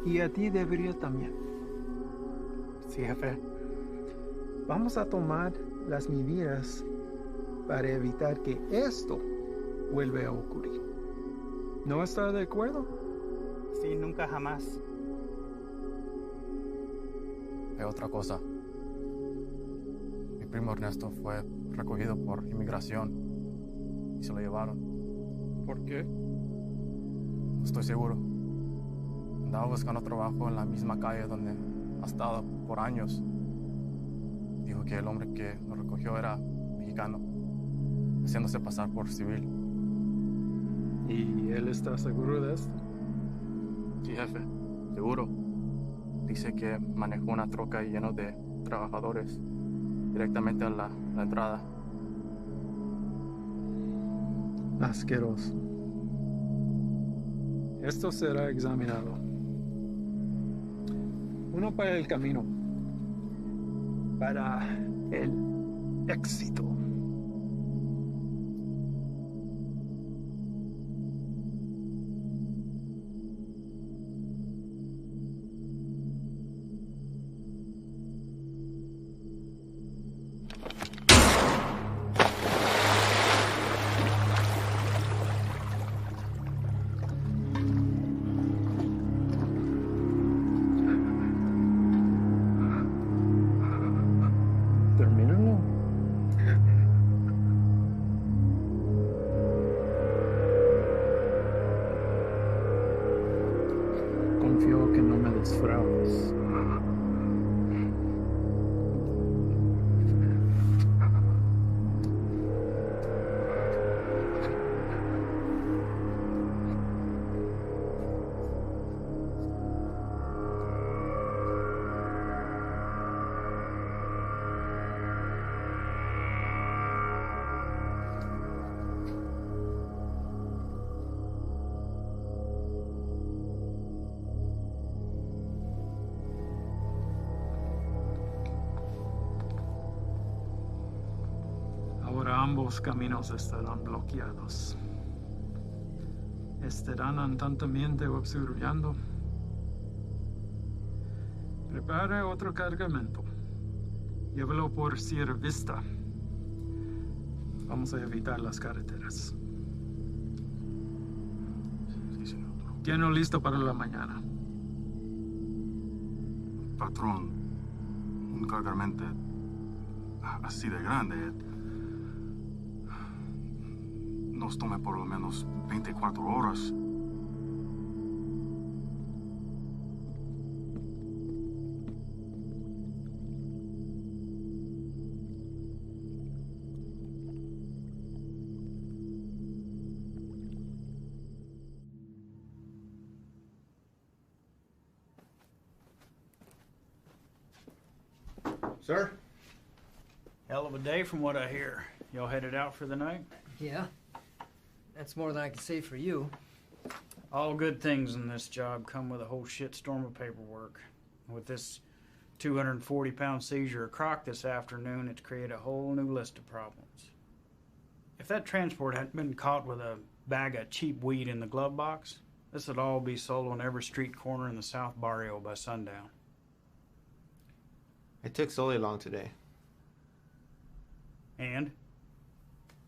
Y a ti debería también. Sí, jefe. Vamos a tomar las medidas para evitar que esto vuelva a ocurrir. ¿No está de acuerdo? Sí, nunca jamás. Hay otra cosa. Mi primo Ernesto fue recogido por inmigración y se lo llevaron. ¿Por qué? No estoy seguro. Andaba buscando trabajo en la misma calle donde ha estado por años. Dijo que el hombre que lo recogió era mexicano, haciéndose pasar por civil. ¿Y él está seguro de esto? Sí, jefe, seguro. Dice que manejó una troca llena de trabajadores directamente a la entrada. Asqueroso. Esto será examinado. Uno para el camino. Para el éxito. Confío que no me defraudes. Ahora ambos caminos estarán bloqueados. Estarán atentamente observando. Prepara otro cargamento. Llévalo por Sierra Vista. Vamos a evitar las carreteras. Sí, señor. Tiene listo para la mañana. Patrón, un cargamento así de grande nos tome por lo menos 24 horas. Sir? Hell of a day from what I hear. Y'all headed out for the night? Yeah. That's more than I can say for you. All good things in this job come with a whole shitstorm of paperwork. With this 240-pound seizure of croc this afternoon, it's created a whole new list of problems. If that transport hadn't been caught with a bag of cheap weed in the glove box, this would all be sold on every street corner in the South Barrio by sundown. It took Sully long today. And?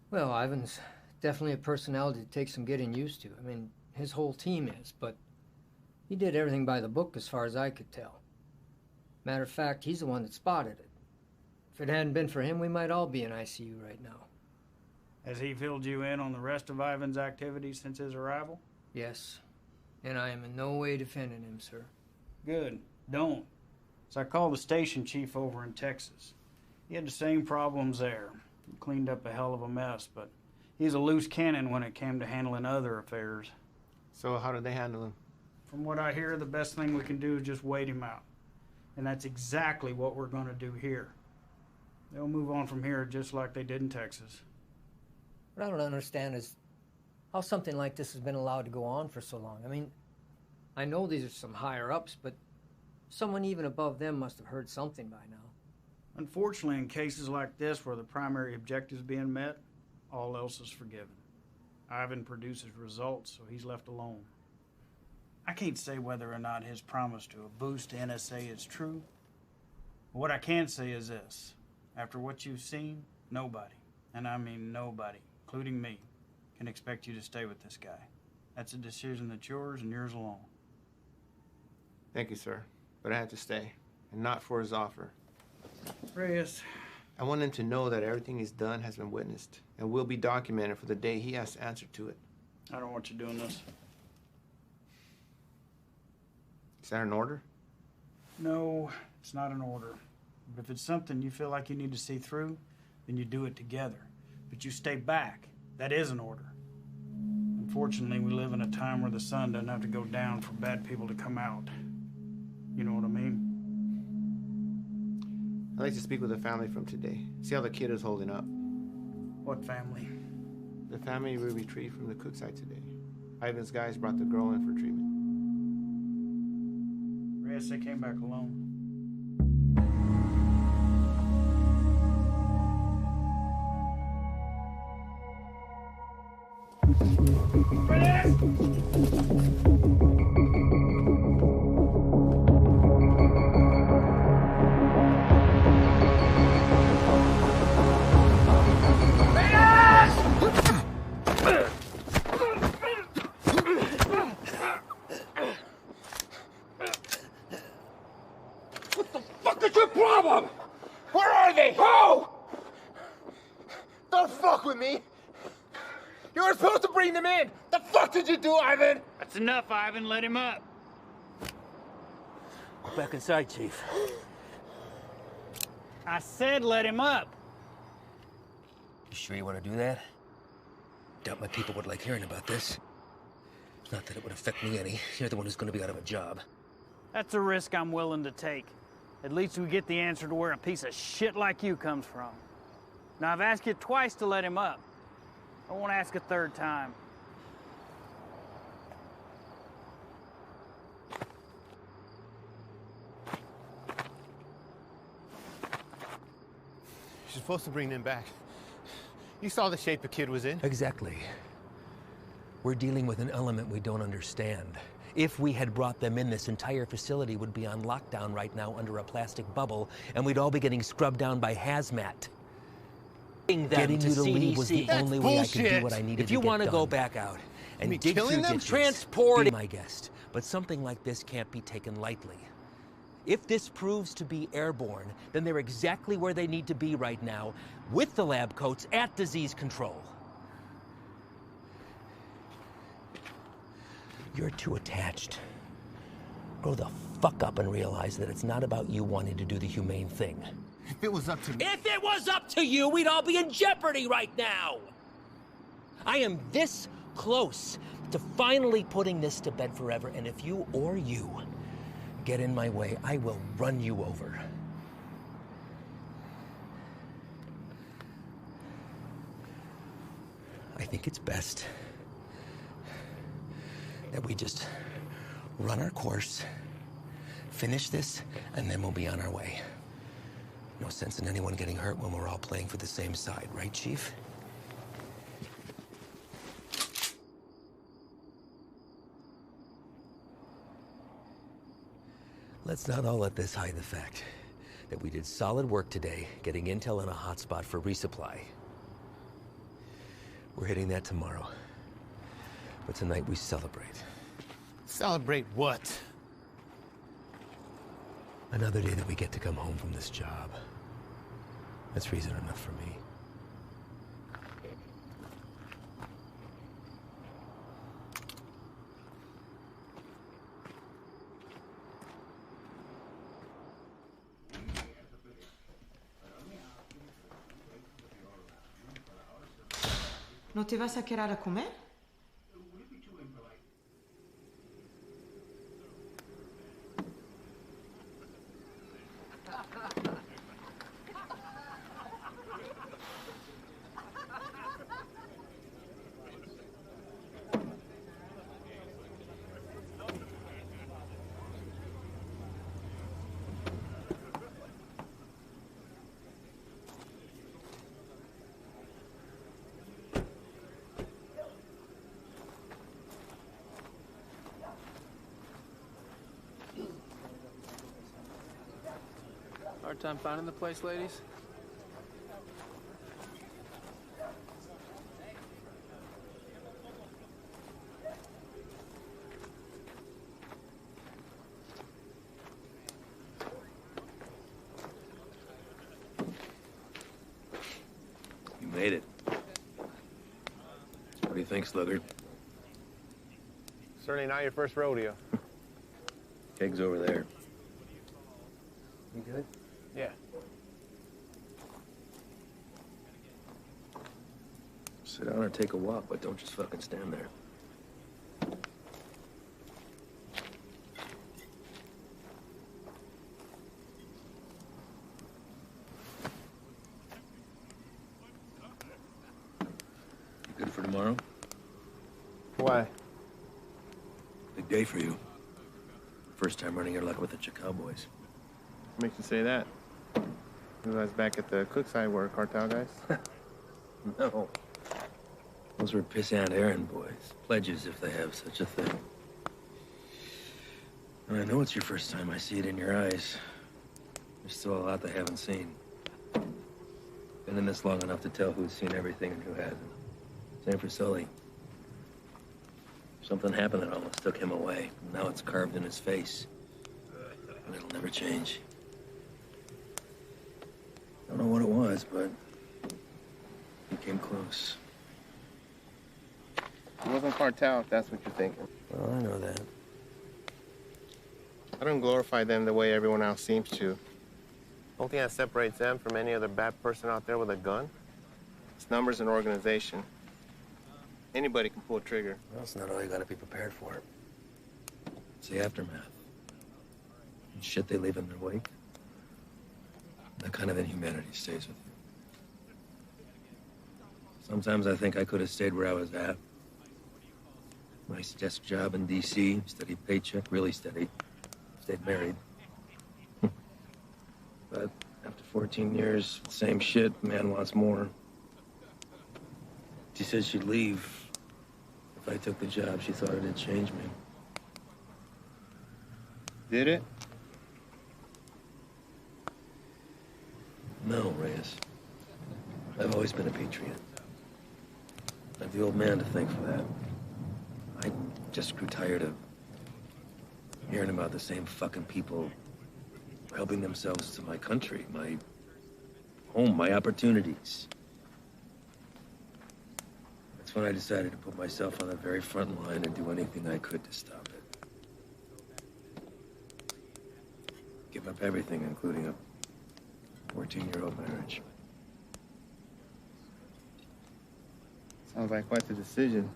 Well, Ivan's definitely a personality that takes some getting used to. I mean, his whole team is, but he did everything by the book as far as I could tell. Matter of fact, he's the one that spotted it. If it hadn't been for him, we might all be in ICU right now. Has he filled you in on the rest of Ivan's activities since his arrival? Yes. And I am in no way defending him, sir. Good. Don't. So I called the station chief over in Texas. He had the same problems there. He cleaned up a hell of a mess, but he's a loose cannon when it came to handling other affairs. So how did they handle him? From what I hear, the best thing we can do is just wait him out. And that's exactly what we're going to do here. They'll move on from here just like they did in Texas. What I don't understand is how something like this has been allowed to go on for so long. I mean, I know these are some higher-ups, but someone even above them must have heard something by now. Unfortunately, in cases like this where the primary objective is being met, all else is forgiven. Ivan produces results, so he's left alone. I can't say whether or not his promise to a boost to NSA is true. But what I can say is this. After what you've seen, nobody, and I mean nobody, including me, can expect you to stay with this guy. That's a decision that's yours and yours alone. Thank you, sir. But I had to stay, and not for his offer. Reyes. I want him to know that everything he's done has been witnessed and will be documented for the day he has to answer to it. I don't want you doing this. Is that an order? No, it's not an order. But if it's something you feel like you need to see through, then you do it together. But you stay back. That is an order. Unfortunately, we live in a time where the sun doesn't have to go down for bad people to come out. You know what I mean? I'd like to speak with the family from today. See how the kid is holding up. What family? The family we retrieved from the cook site today. Ivan's guys brought the girl in for treatment. Reyes, they came back alone. What the fuck is your problem? Where are they? Who? Don't fuck with me! You were supposed to bring them in! The fuck did you do, Ivan? That's enough, Ivan. Let him up. Go back inside, Chief. I said let him up. You sure you want to do that? Doubt my people would like hearing about this. Not that it would affect me any. You're the one who's going to be out of a job. That's a risk I'm willing to take. At least we get the answer to where a piece of shit like you comes from. Now, I've asked you twice to let him up. I won't ask a third time. You're supposed to bring them back. You saw the shape the kid was in. Exactly. We're dealing with an element we don't understand. If we had brought them in, this entire facility would be on lockdown right now under a plastic bubble, and we'd all be getting scrubbed down by hazmat. Getting you to leave was the only way I could do what I needed to get done. If you want to go back out and dig through ditches, be my guest. But something like this can't be taken lightly. If this proves to be airborne, then they're exactly where they need to be right now, with the lab coats at disease control. You're too attached. Grow the fuck up and realize that it's not about you wanting to do the humane thing. If it was up to me. If it was up to you, we'd all be in jeopardy right now. I am this close to finally putting this to bed forever, and if you or you get in my way, I will run you over. I think it's best that we just run our course, finish this, and then we'll be on our way. No sense in anyone getting hurt when we're all playing for the same side, right, Chief? Let's not all let this hide the fact that we did solid work today getting intel in a hotspot for resupply. We're hitting that tomorrow. But tonight we celebrate. Celebrate what? Another day that we get to come home from this job. That's reason enough for me. ¿No te vas a quedar a comer? Hard time finding the place, ladies? You made it. What do you think, Sluggard? Certainly not your first rodeo. Keg's over there. You good? Yeah. Sit down or take a walk, but don't just fucking stand there. You good for tomorrow? Why? Big day for you. First time running your luck with the Cowboys. What makes you say that? You guys back at the Cookside were cartel guys? No. Those were pissant errand boys. Pledges, if they have such a thing. And I know it's your first time. I see it in your eyes. There's still a lot they haven't seen. Been in this long enough to tell who's seen everything and who hasn't. Same for Sully. Something happened that almost took him away. Now it's carved in his face. And it'll never change. I don't know what it was, but he came close. It wasn't cartel, if that's what you're thinking. Well, I know that. I don't glorify them the way everyone else seems to. The only thing that separates them from any other bad person out there with a gun, it's numbers and organization. Anybody can pull a trigger. Well, that's not all you gotta be prepared for. It's the aftermath. The shit they leave in their wake. That kind of inhumanity stays with you. Sometimes I think I could have stayed where I was at. Nice desk job in D.C., steady paycheck, really steady. Stayed married. But after 14 years, same shit, man wants more. She said she'd leave if I took the job. She thought it'd change me. Did it? No, Reyes. I've always been a patriot. I'm the old man to thank for that. I just grew tired of hearing about the same fucking people helping themselves to my country, my home, my opportunities. That's when I decided to put myself on the very front line and do anything I could to stop it. Give up everything, including a 14-year-old marriage. Sounds like quite the decision.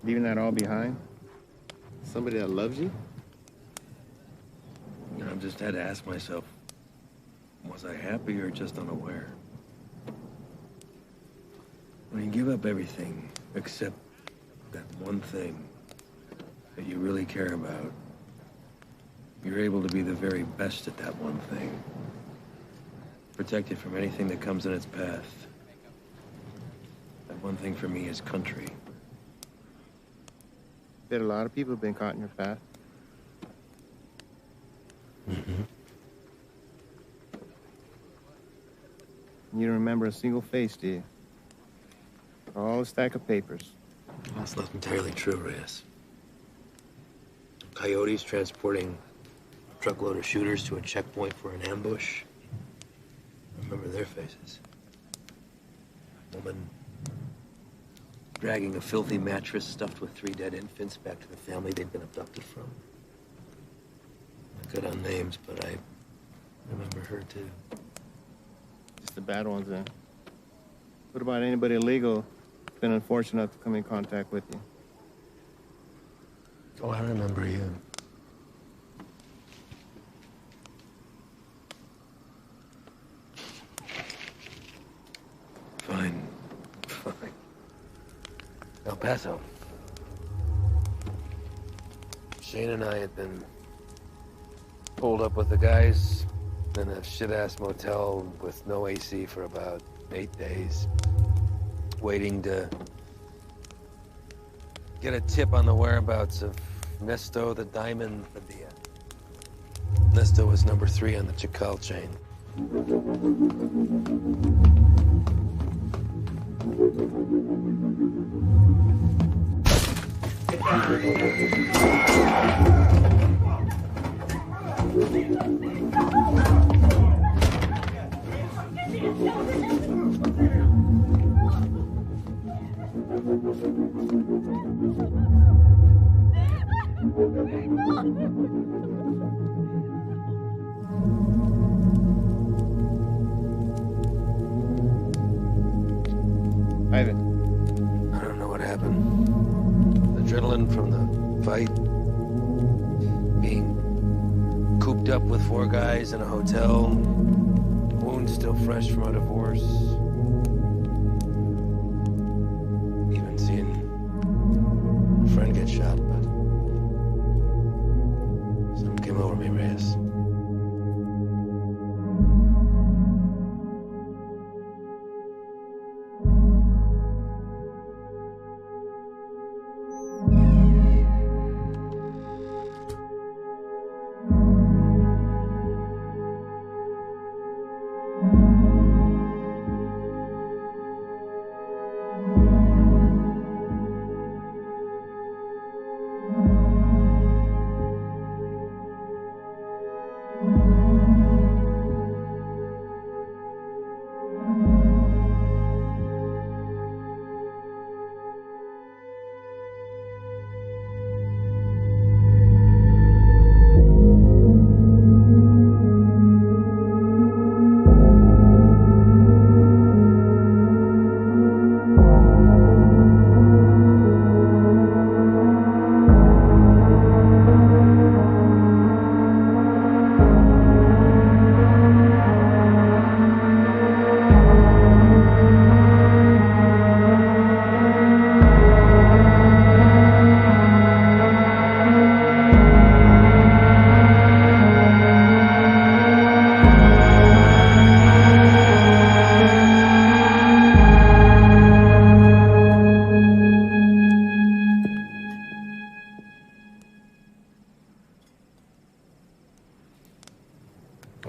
Leaving that all behind? Somebody that loves you? You know, I've just had to ask myself, was I happy or just unaware? When you give up everything except that one thing that you really care about, you're able to be the very best at that one thing. Protect it from anything that comes in its path. That one thing for me is country. Bet a lot of people have been caught in your path. Mm-hmm. You don't remember a single face, do you? All a stack of papers. That's not entirely true, Reyes. Coyotes transporting a truckload of shooters to a checkpoint for an ambush. I remember their faces. Woman dragging a filthy mattress stuffed with 3 dead infants back to the family they'd been abducted from. I'm good on names, but I remember her too. Just the bad ones, then. What about anybody illegal who's been unfortunate enough to come in contact with you? Oh, I remember you. Fine. Fine. El Paso. Shane and I had been pulled up with the guys in a shit-ass motel with no AC for about 8 days, waiting to get a tip on the whereabouts of Nesto the Diamond Padilla. Nesto was number 3 on the Chacal chain. Ivan. I don't know what happened. Adrenaline from the fight. Being cooped up with 4 guys in a hotel. Wounds still fresh from a divorce. Even seeing a friend get shot, but something came over me, Reyes.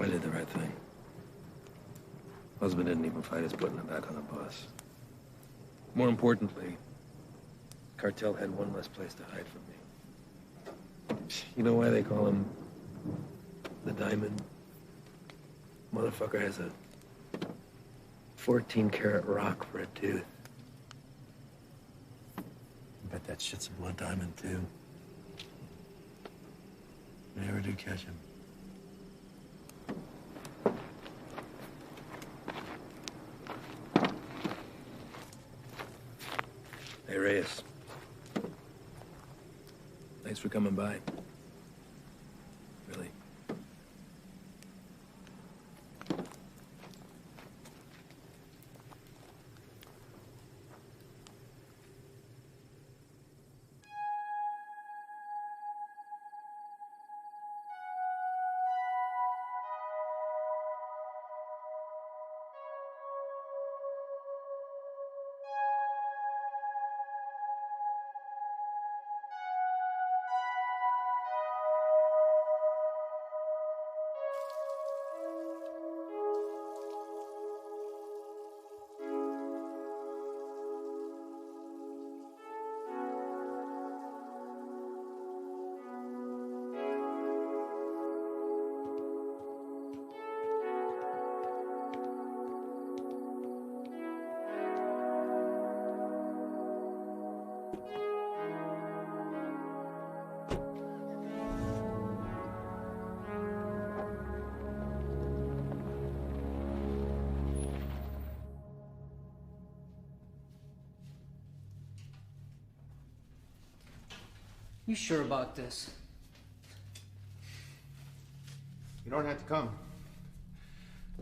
I did the right thing. Husband didn't even fight his putting him back on the bus. More importantly, cartel had one less place to hide from me. You know why they call him the Diamond? Motherfucker has a 14-karat rock for a tooth. I bet that shit's a blood diamond, too. I never did catch him. Hey, Reyes. Thanks for coming by. Really. You sure about this? You don't have to come.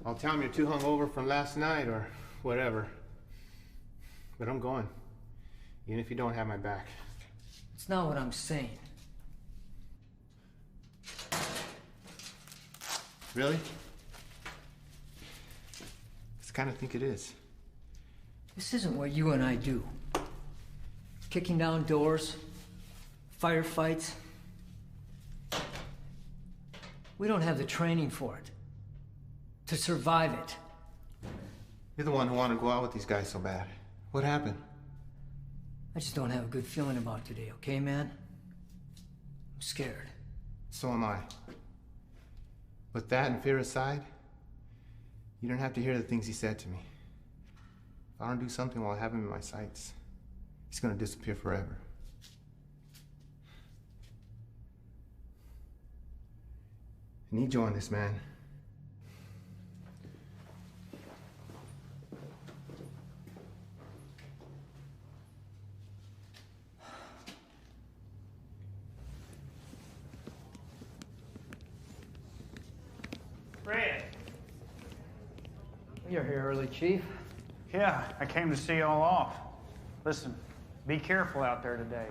I'll tell him you're too hungover from last night or whatever. But I'm going. Even if you don't have my back. It's not what I'm saying. Really? I kind of think it is. This isn't what you and I do. Kicking down doors, firefights. We don't have the training for it. To survive it. You're the one who wanted to go out with these guys so bad. What happened? I just don't have a good feeling about today, okay, man? I'm scared. So am I. But that and fear aside, you don't have to hear the things he said to me. If I don't do something while I have him in my sights, he's gonna disappear forever. I need you on this, man. Fred. You're here early, Chief. Yeah, I came to see you all off. Listen, be careful out there today.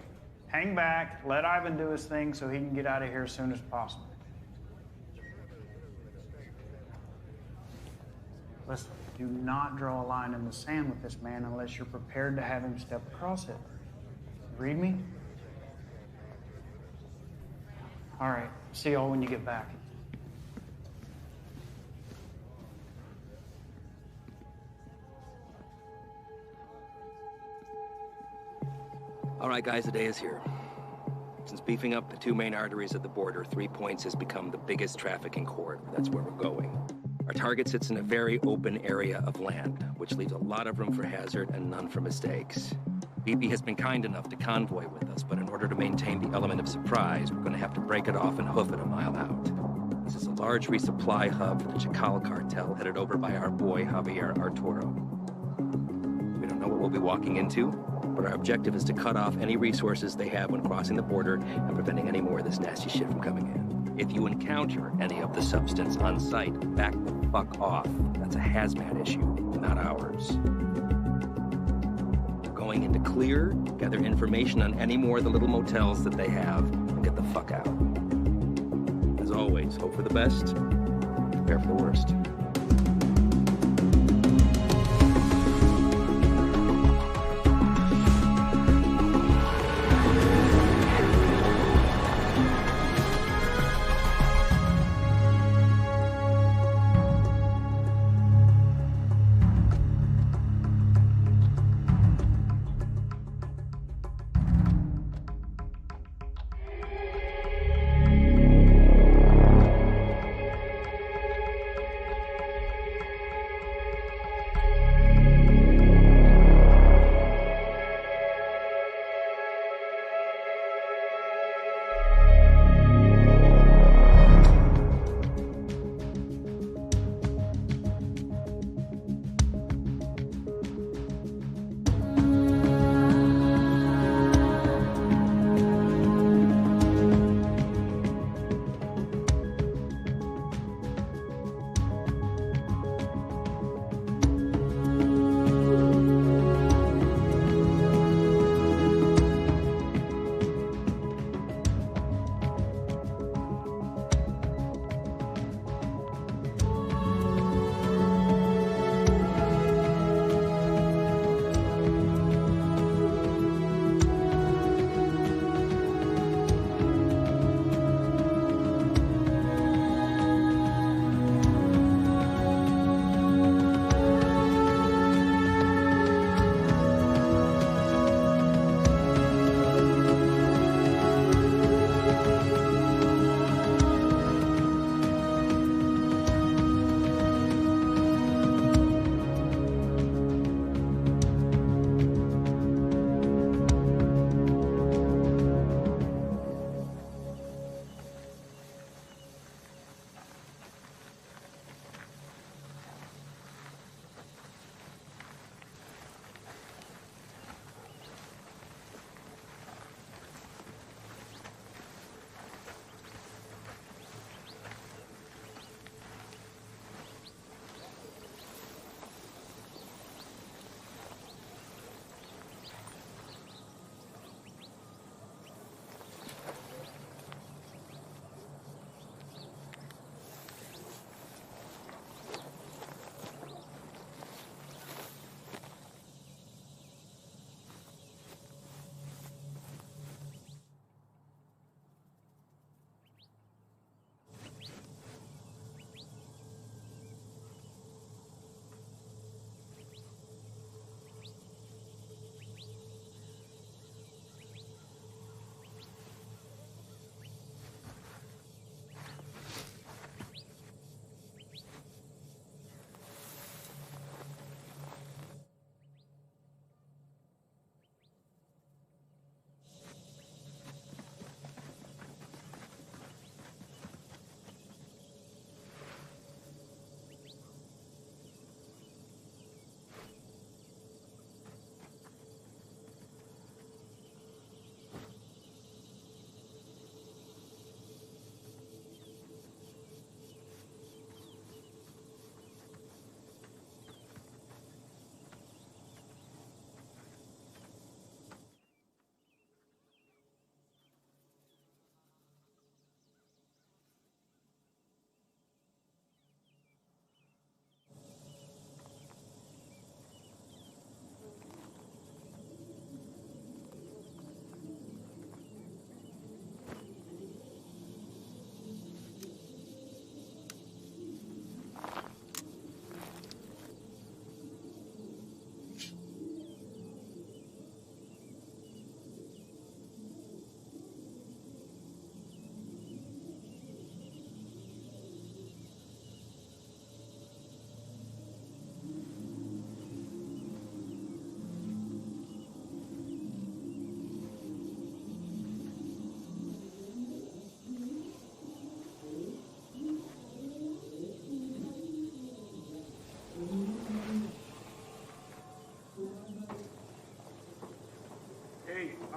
Hang back, let Ivan do his thing so he can get out of here as soon as possible. Listen, do not draw a line in the sand with this man unless you're prepared to have him step across it. Read me? All right, see y'all when you get back. All right, guys, the day is here. Since beefing up the two main arteries of the border, 3 Points has become the biggest trafficking corridor. That's where we're going. Our target sits in a very open area of land, which leaves a lot of room for hazard and none for mistakes. BP has been kind enough to convoy with us, but in order to maintain the element of surprise, we're going to have to break it off and hoof it a mile out. This is a large resupply hub for the Chacal cartel headed over by our boy Javier Arturo. We don't know what we'll be walking into, but our objective is to cut off any resources they have when crossing the border and preventing any more of this nasty shit from coming in. If you encounter any of the substance on site, back the fuck off. That's a hazmat issue, not ours. We're going into clear, gather information on any more of the little motels that they have, and get the fuck out. As always, hope for the best, prepare for the worst.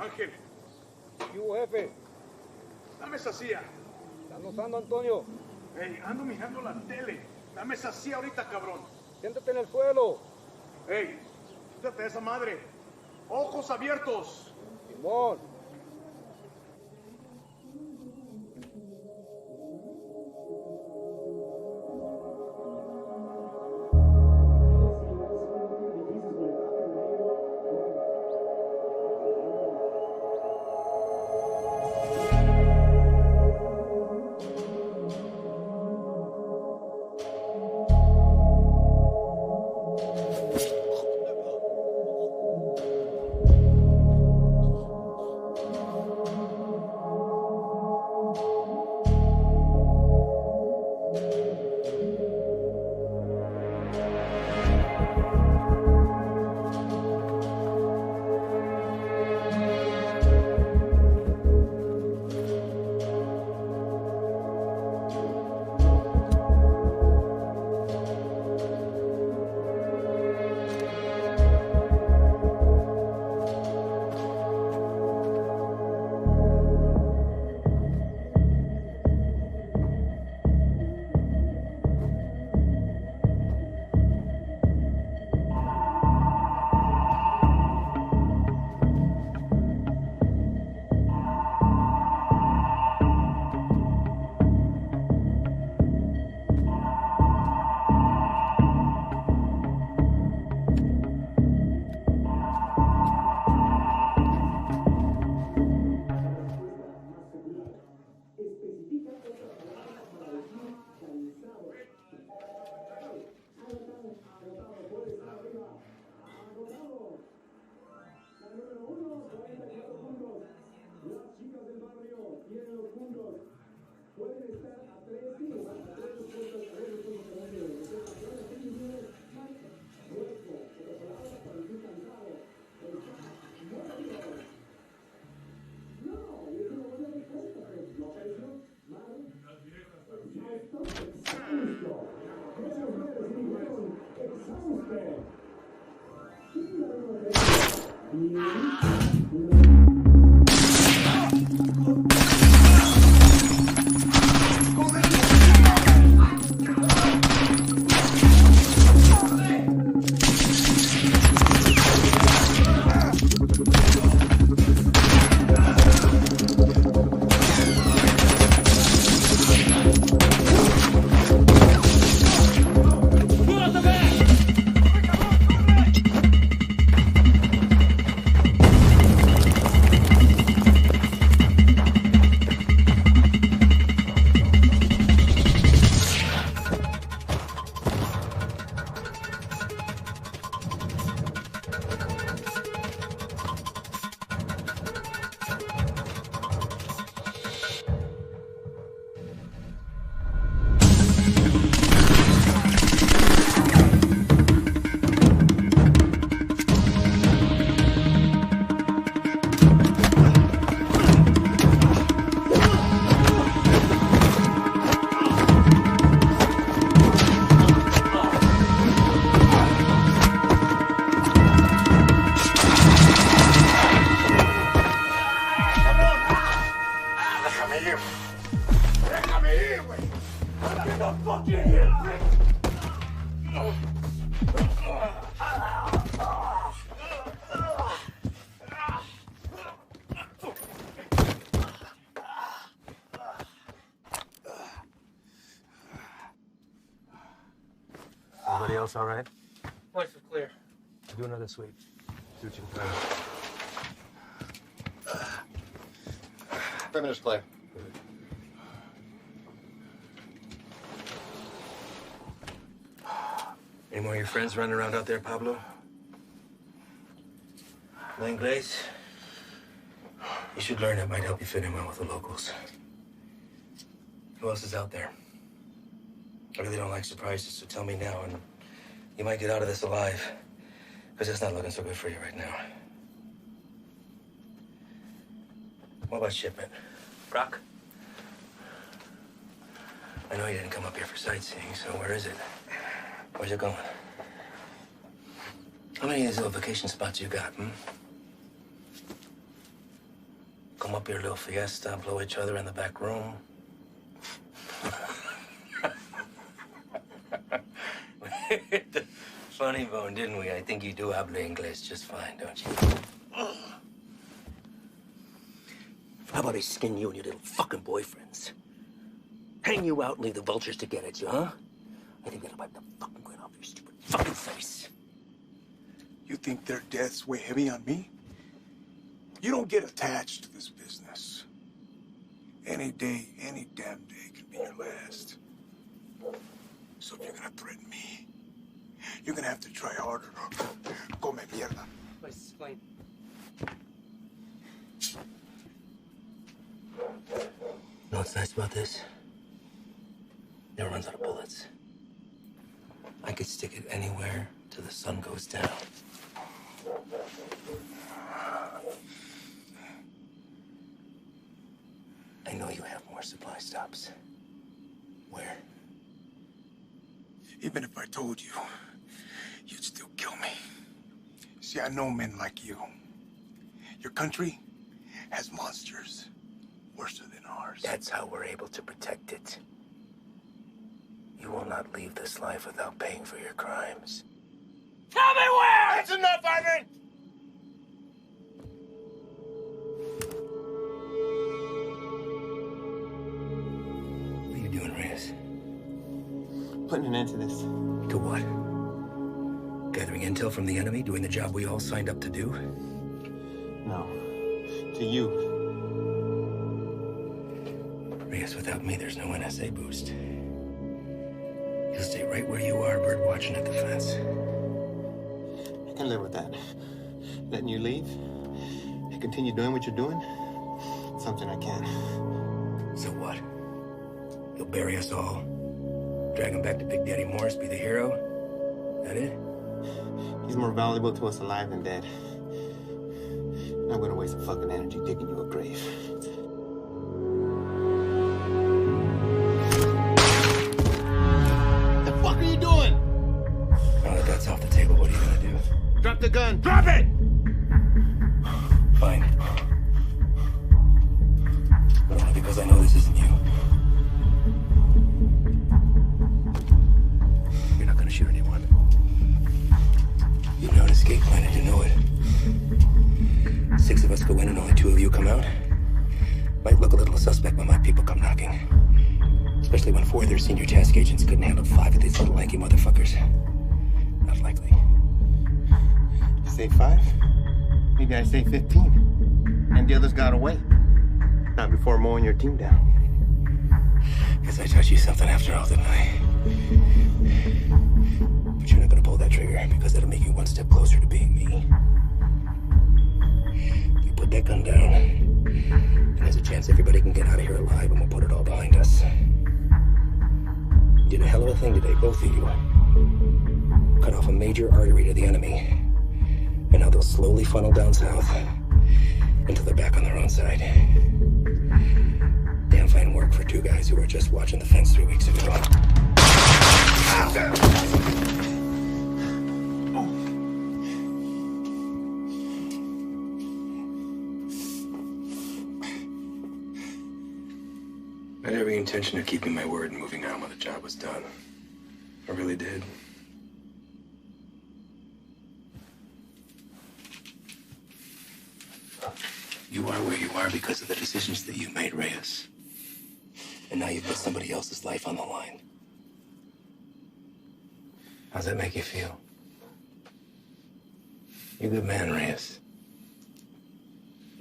Ángel. ¿Qué hubo, jefe? Dame esa silla. ¿Estás notando, Antonio? Hey, ando mirando la tele. Dame esa silla ahorita, cabrón. Siéntate en el suelo. Hey, quítate esa madre. Ojos abiertos. Simón. Everybody else all right? Lights are clear. Do another sweep. See what you can find. 5 minutes clear. Any more of your friends running around out there, Pablo? No Inglés? You should learn it. Might help you fit in well with the locals. Who else is out there? I really don't like surprises, so tell me now, and you might get out of this alive. Because it's not looking so good for you right now. What about shipment? Brock? I know you didn't come up here for sightseeing, so where is it? Where's it going? How many of these little vacation spots you got, come up here, a little fiesta, blow each other in the back room. Funny bone, didn't we? I think you do habla English just fine, don't you? How about I skin you and your little fucking boyfriends? Hang you out and leave the vultures to get at you, huh? I think that'll wipe the fucking grin off your stupid fucking face. You think their deaths weigh heavy on me? You don't get attached to this business. Any day, any damn day can be your last. So if you're gonna threaten me, you're gonna have to try harder. Come mierda. Let's explain. You know what's nice about this? It never runs out of bullets. I could stick it anywhere till the sun goes down. I know you have more supply stops. Where? Even if I told you, you'd still kill me. See, I know men like you. Your country has monsters worse than ours. That's how we're able to protect it. You will not leave this life without paying for your crimes. Tell me where! That's enough, Ivan! What are you doing, Reyes? Putting an end to this. To what? Gathering intel from the enemy, doing the job we all signed up to do? No. To you. Reyes, without me, there's no NSA boost. You'll stay right where you are, bird watching at the fence. I can live with that. Letting you leave and continue doing what you're doing, something I can't. So what? You'll bury us all? Drag him back to Big Daddy Morris, be the hero? That it? He's more valuable to us alive than dead. I'm gonna waste some fucking energy digging you a grave. The fuck are you doing? Now that that's off the table, what are you gonna do? Drop the gun. Drop it! Fine. But only because I know this isn't you. You're not gonna shoot anyone. You have no escape plan and you know it. 6 of us go in and only 2 of you come out. Might look a little suspect when my people come knocking. Especially when 4 of their senior task agents couldn't handle 5 of these little lanky motherfuckers. Not likely. You say 5? Maybe I say 15. And the others got away. Not before mowing your team down. Guess I taught you something after all, didn't I? But you're not gonna pull that trigger because that'll make you one step closer to being me. You put that gun down, and there's a chance everybody can get out of here alive and we'll put it all behind us. You did a hell of a thing today, both of you. Cut off a major artery to the enemy. And now they'll slowly funnel down south until they're back on their own side. Damn fine work for 2 guys who were just watching the fence 3 weeks ago. I had every intention of keeping my word and moving on when the job was done. I really did. You are where you are because of the decisions that you made, Reyes. And now you've put somebody else's life on the line. How's that make you feel? You're a good man, Reyes.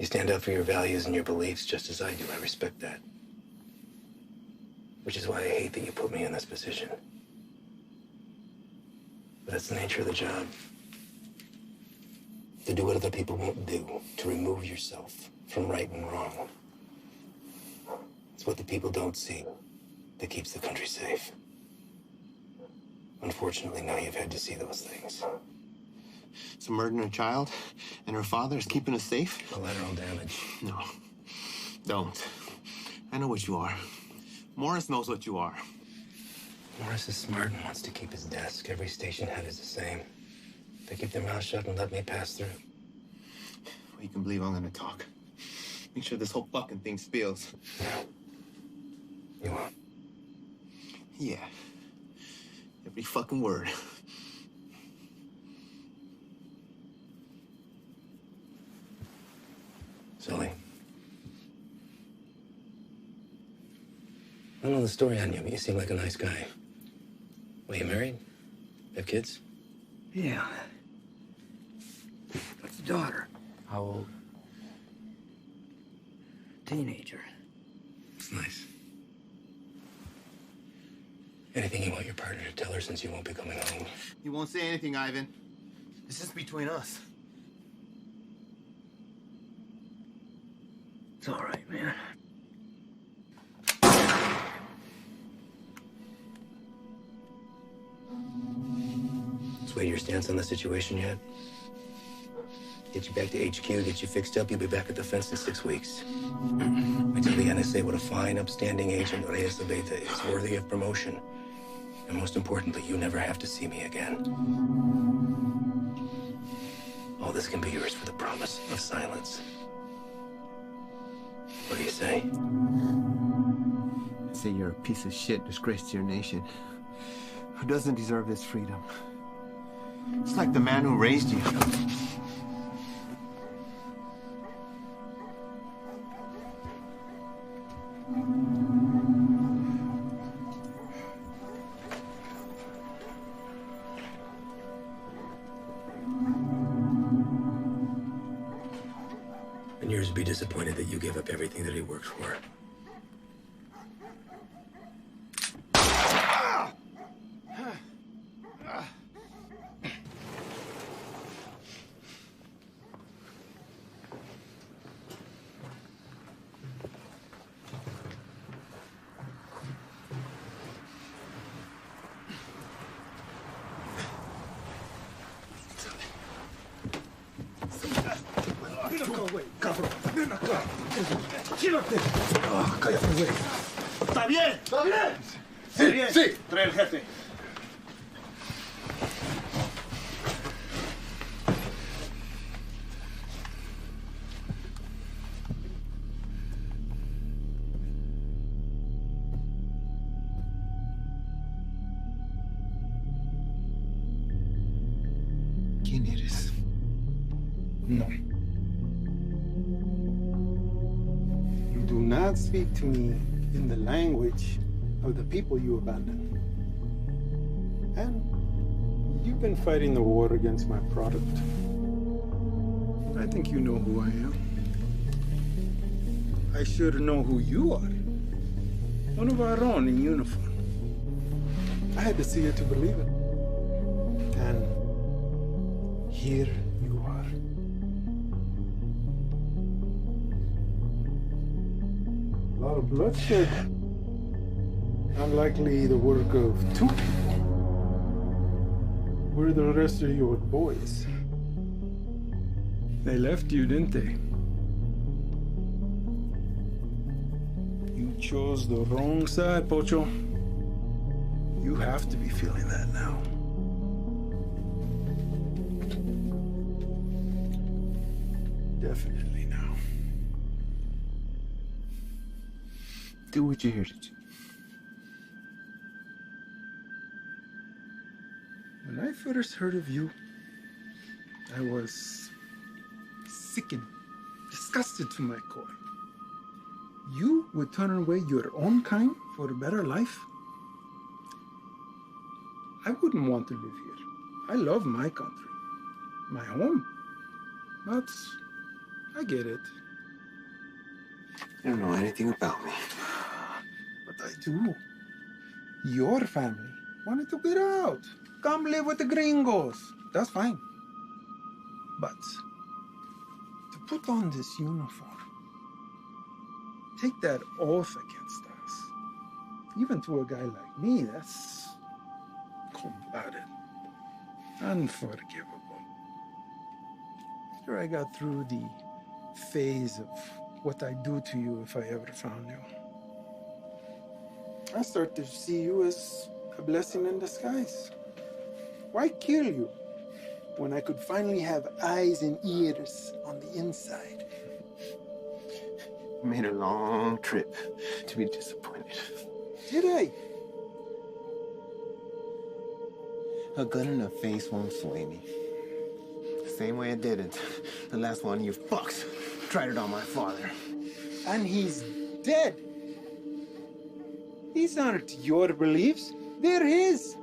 You stand up for your values and your beliefs just as I do. I respect that. Which is why I hate that you put me in this position. But that's the nature of the job. To do what other people won't do. To remove yourself from right and wrong. It's what the people don't see that keeps the country safe. Unfortunately, now you've had to see those things. So murdering a child and her father is keeping us safe? Collateral damage. No. Don't. I know what you are. Morris knows what you are. Morris is smart and wants to keep his desk. Every station head is the same. They keep their mouth shut and let me pass through. Well, you can believe I'm gonna talk. Make sure this whole fucking thing spills. You won't. Yeah. Every fucking word. Sully. I don't know the story on you, but you seem like a nice guy. Well, you married? Have kids? Yeah. Got a daughter. How old? Teenager. It's nice. Anything you want your partner to tell her since you won't be coming home? He won't say anything, Ivan. It's just between us. It's all right, man. Sway your stance on the situation yet? Get you back to HQ, get you fixed up, you'll be back at the fence in 6 weeks. I tell the NSA what a fine, upstanding agent Reyes Abeta is, worthy of promotion. And most importantly, you never have to see me again. All this can be yours for the promise of silence. What do you say? I say you're a piece of shit, disgrace to your nation. Who doesn't deserve this freedom? It's like the man who raised you. And yours would be disappointed that you gave up everything that he worked for. ¿Está bien? ¿Está bien? Sí, sí. Trae el jefe. ¿Quién eres? No. You do not speak to me in the language of the people you abandoned. And you've been fighting the war against my product. I think you know who I am. I should know who you are. One of our own in uniform. I had to see it to believe it. And here you are. A lot of bloodshed. Unlikely the work of two people. Where are the rest of your boys? They left you, didn't they? You chose the wrong side, Pocho. You have to be feeling that now. Definitely now. Do what you're here to do. When I first heard of you, I was sickened, disgusted to my core. You would turn away your own kind for a better life? I wouldn't want to live here. I love my country, my home. But I get it. You don't know anything about me. But I do. Your family wanted to get out. Come live with the gringos. That's fine. But to put on this uniform, take that oath against us, even to a guy like me, that's cold-blooded, unforgivable. After I got through the phase of what I'd do to you if I ever found you, I start to see you as a blessing in disguise. Why kill you when I could finally have eyes and ears on the inside? made a long trip to be disappointed. Did I? A gun in the face won't sway me. The same way it didn't. The last one you fucks tried it on my father. And he's dead. These aren't your beliefs, they're his.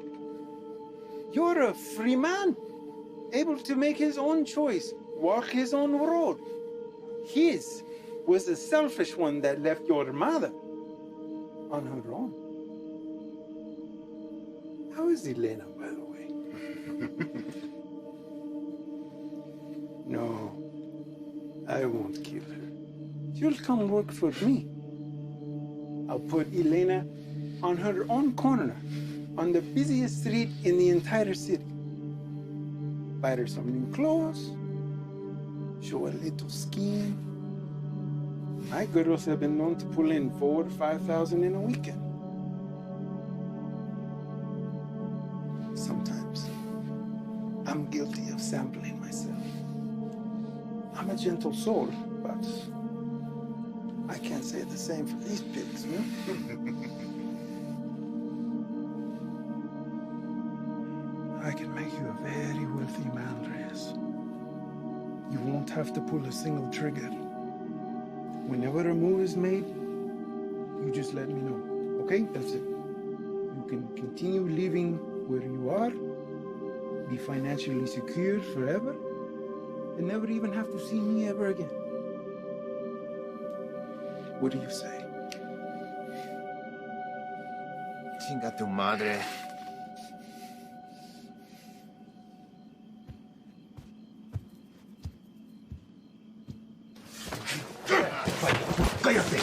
You're a free man, able to make his own choice, walk his own road. His was a selfish one that left your mother on her own. How is Elena, by the way? No, I won't kill her. She'll come work for me. I'll put Elena on her own corner, on the busiest street in the entire city. Buy her some new clothes, show a little skin. My girls have been known to pull in 4,000 or 5,000 in a weekend. Sometimes I'm guilty of sampling myself. I'm a gentle soul, but I can't say the same for these pigs, no? I can make you a very wealthy man, Reyes. You won't have to pull a single trigger. Whenever a move is made, you just let me know, okay? That's it. You can continue living where you are, be financially secure forever, and never even have to see me ever again. What do you say? Chinga tu madre. ¡Cállate!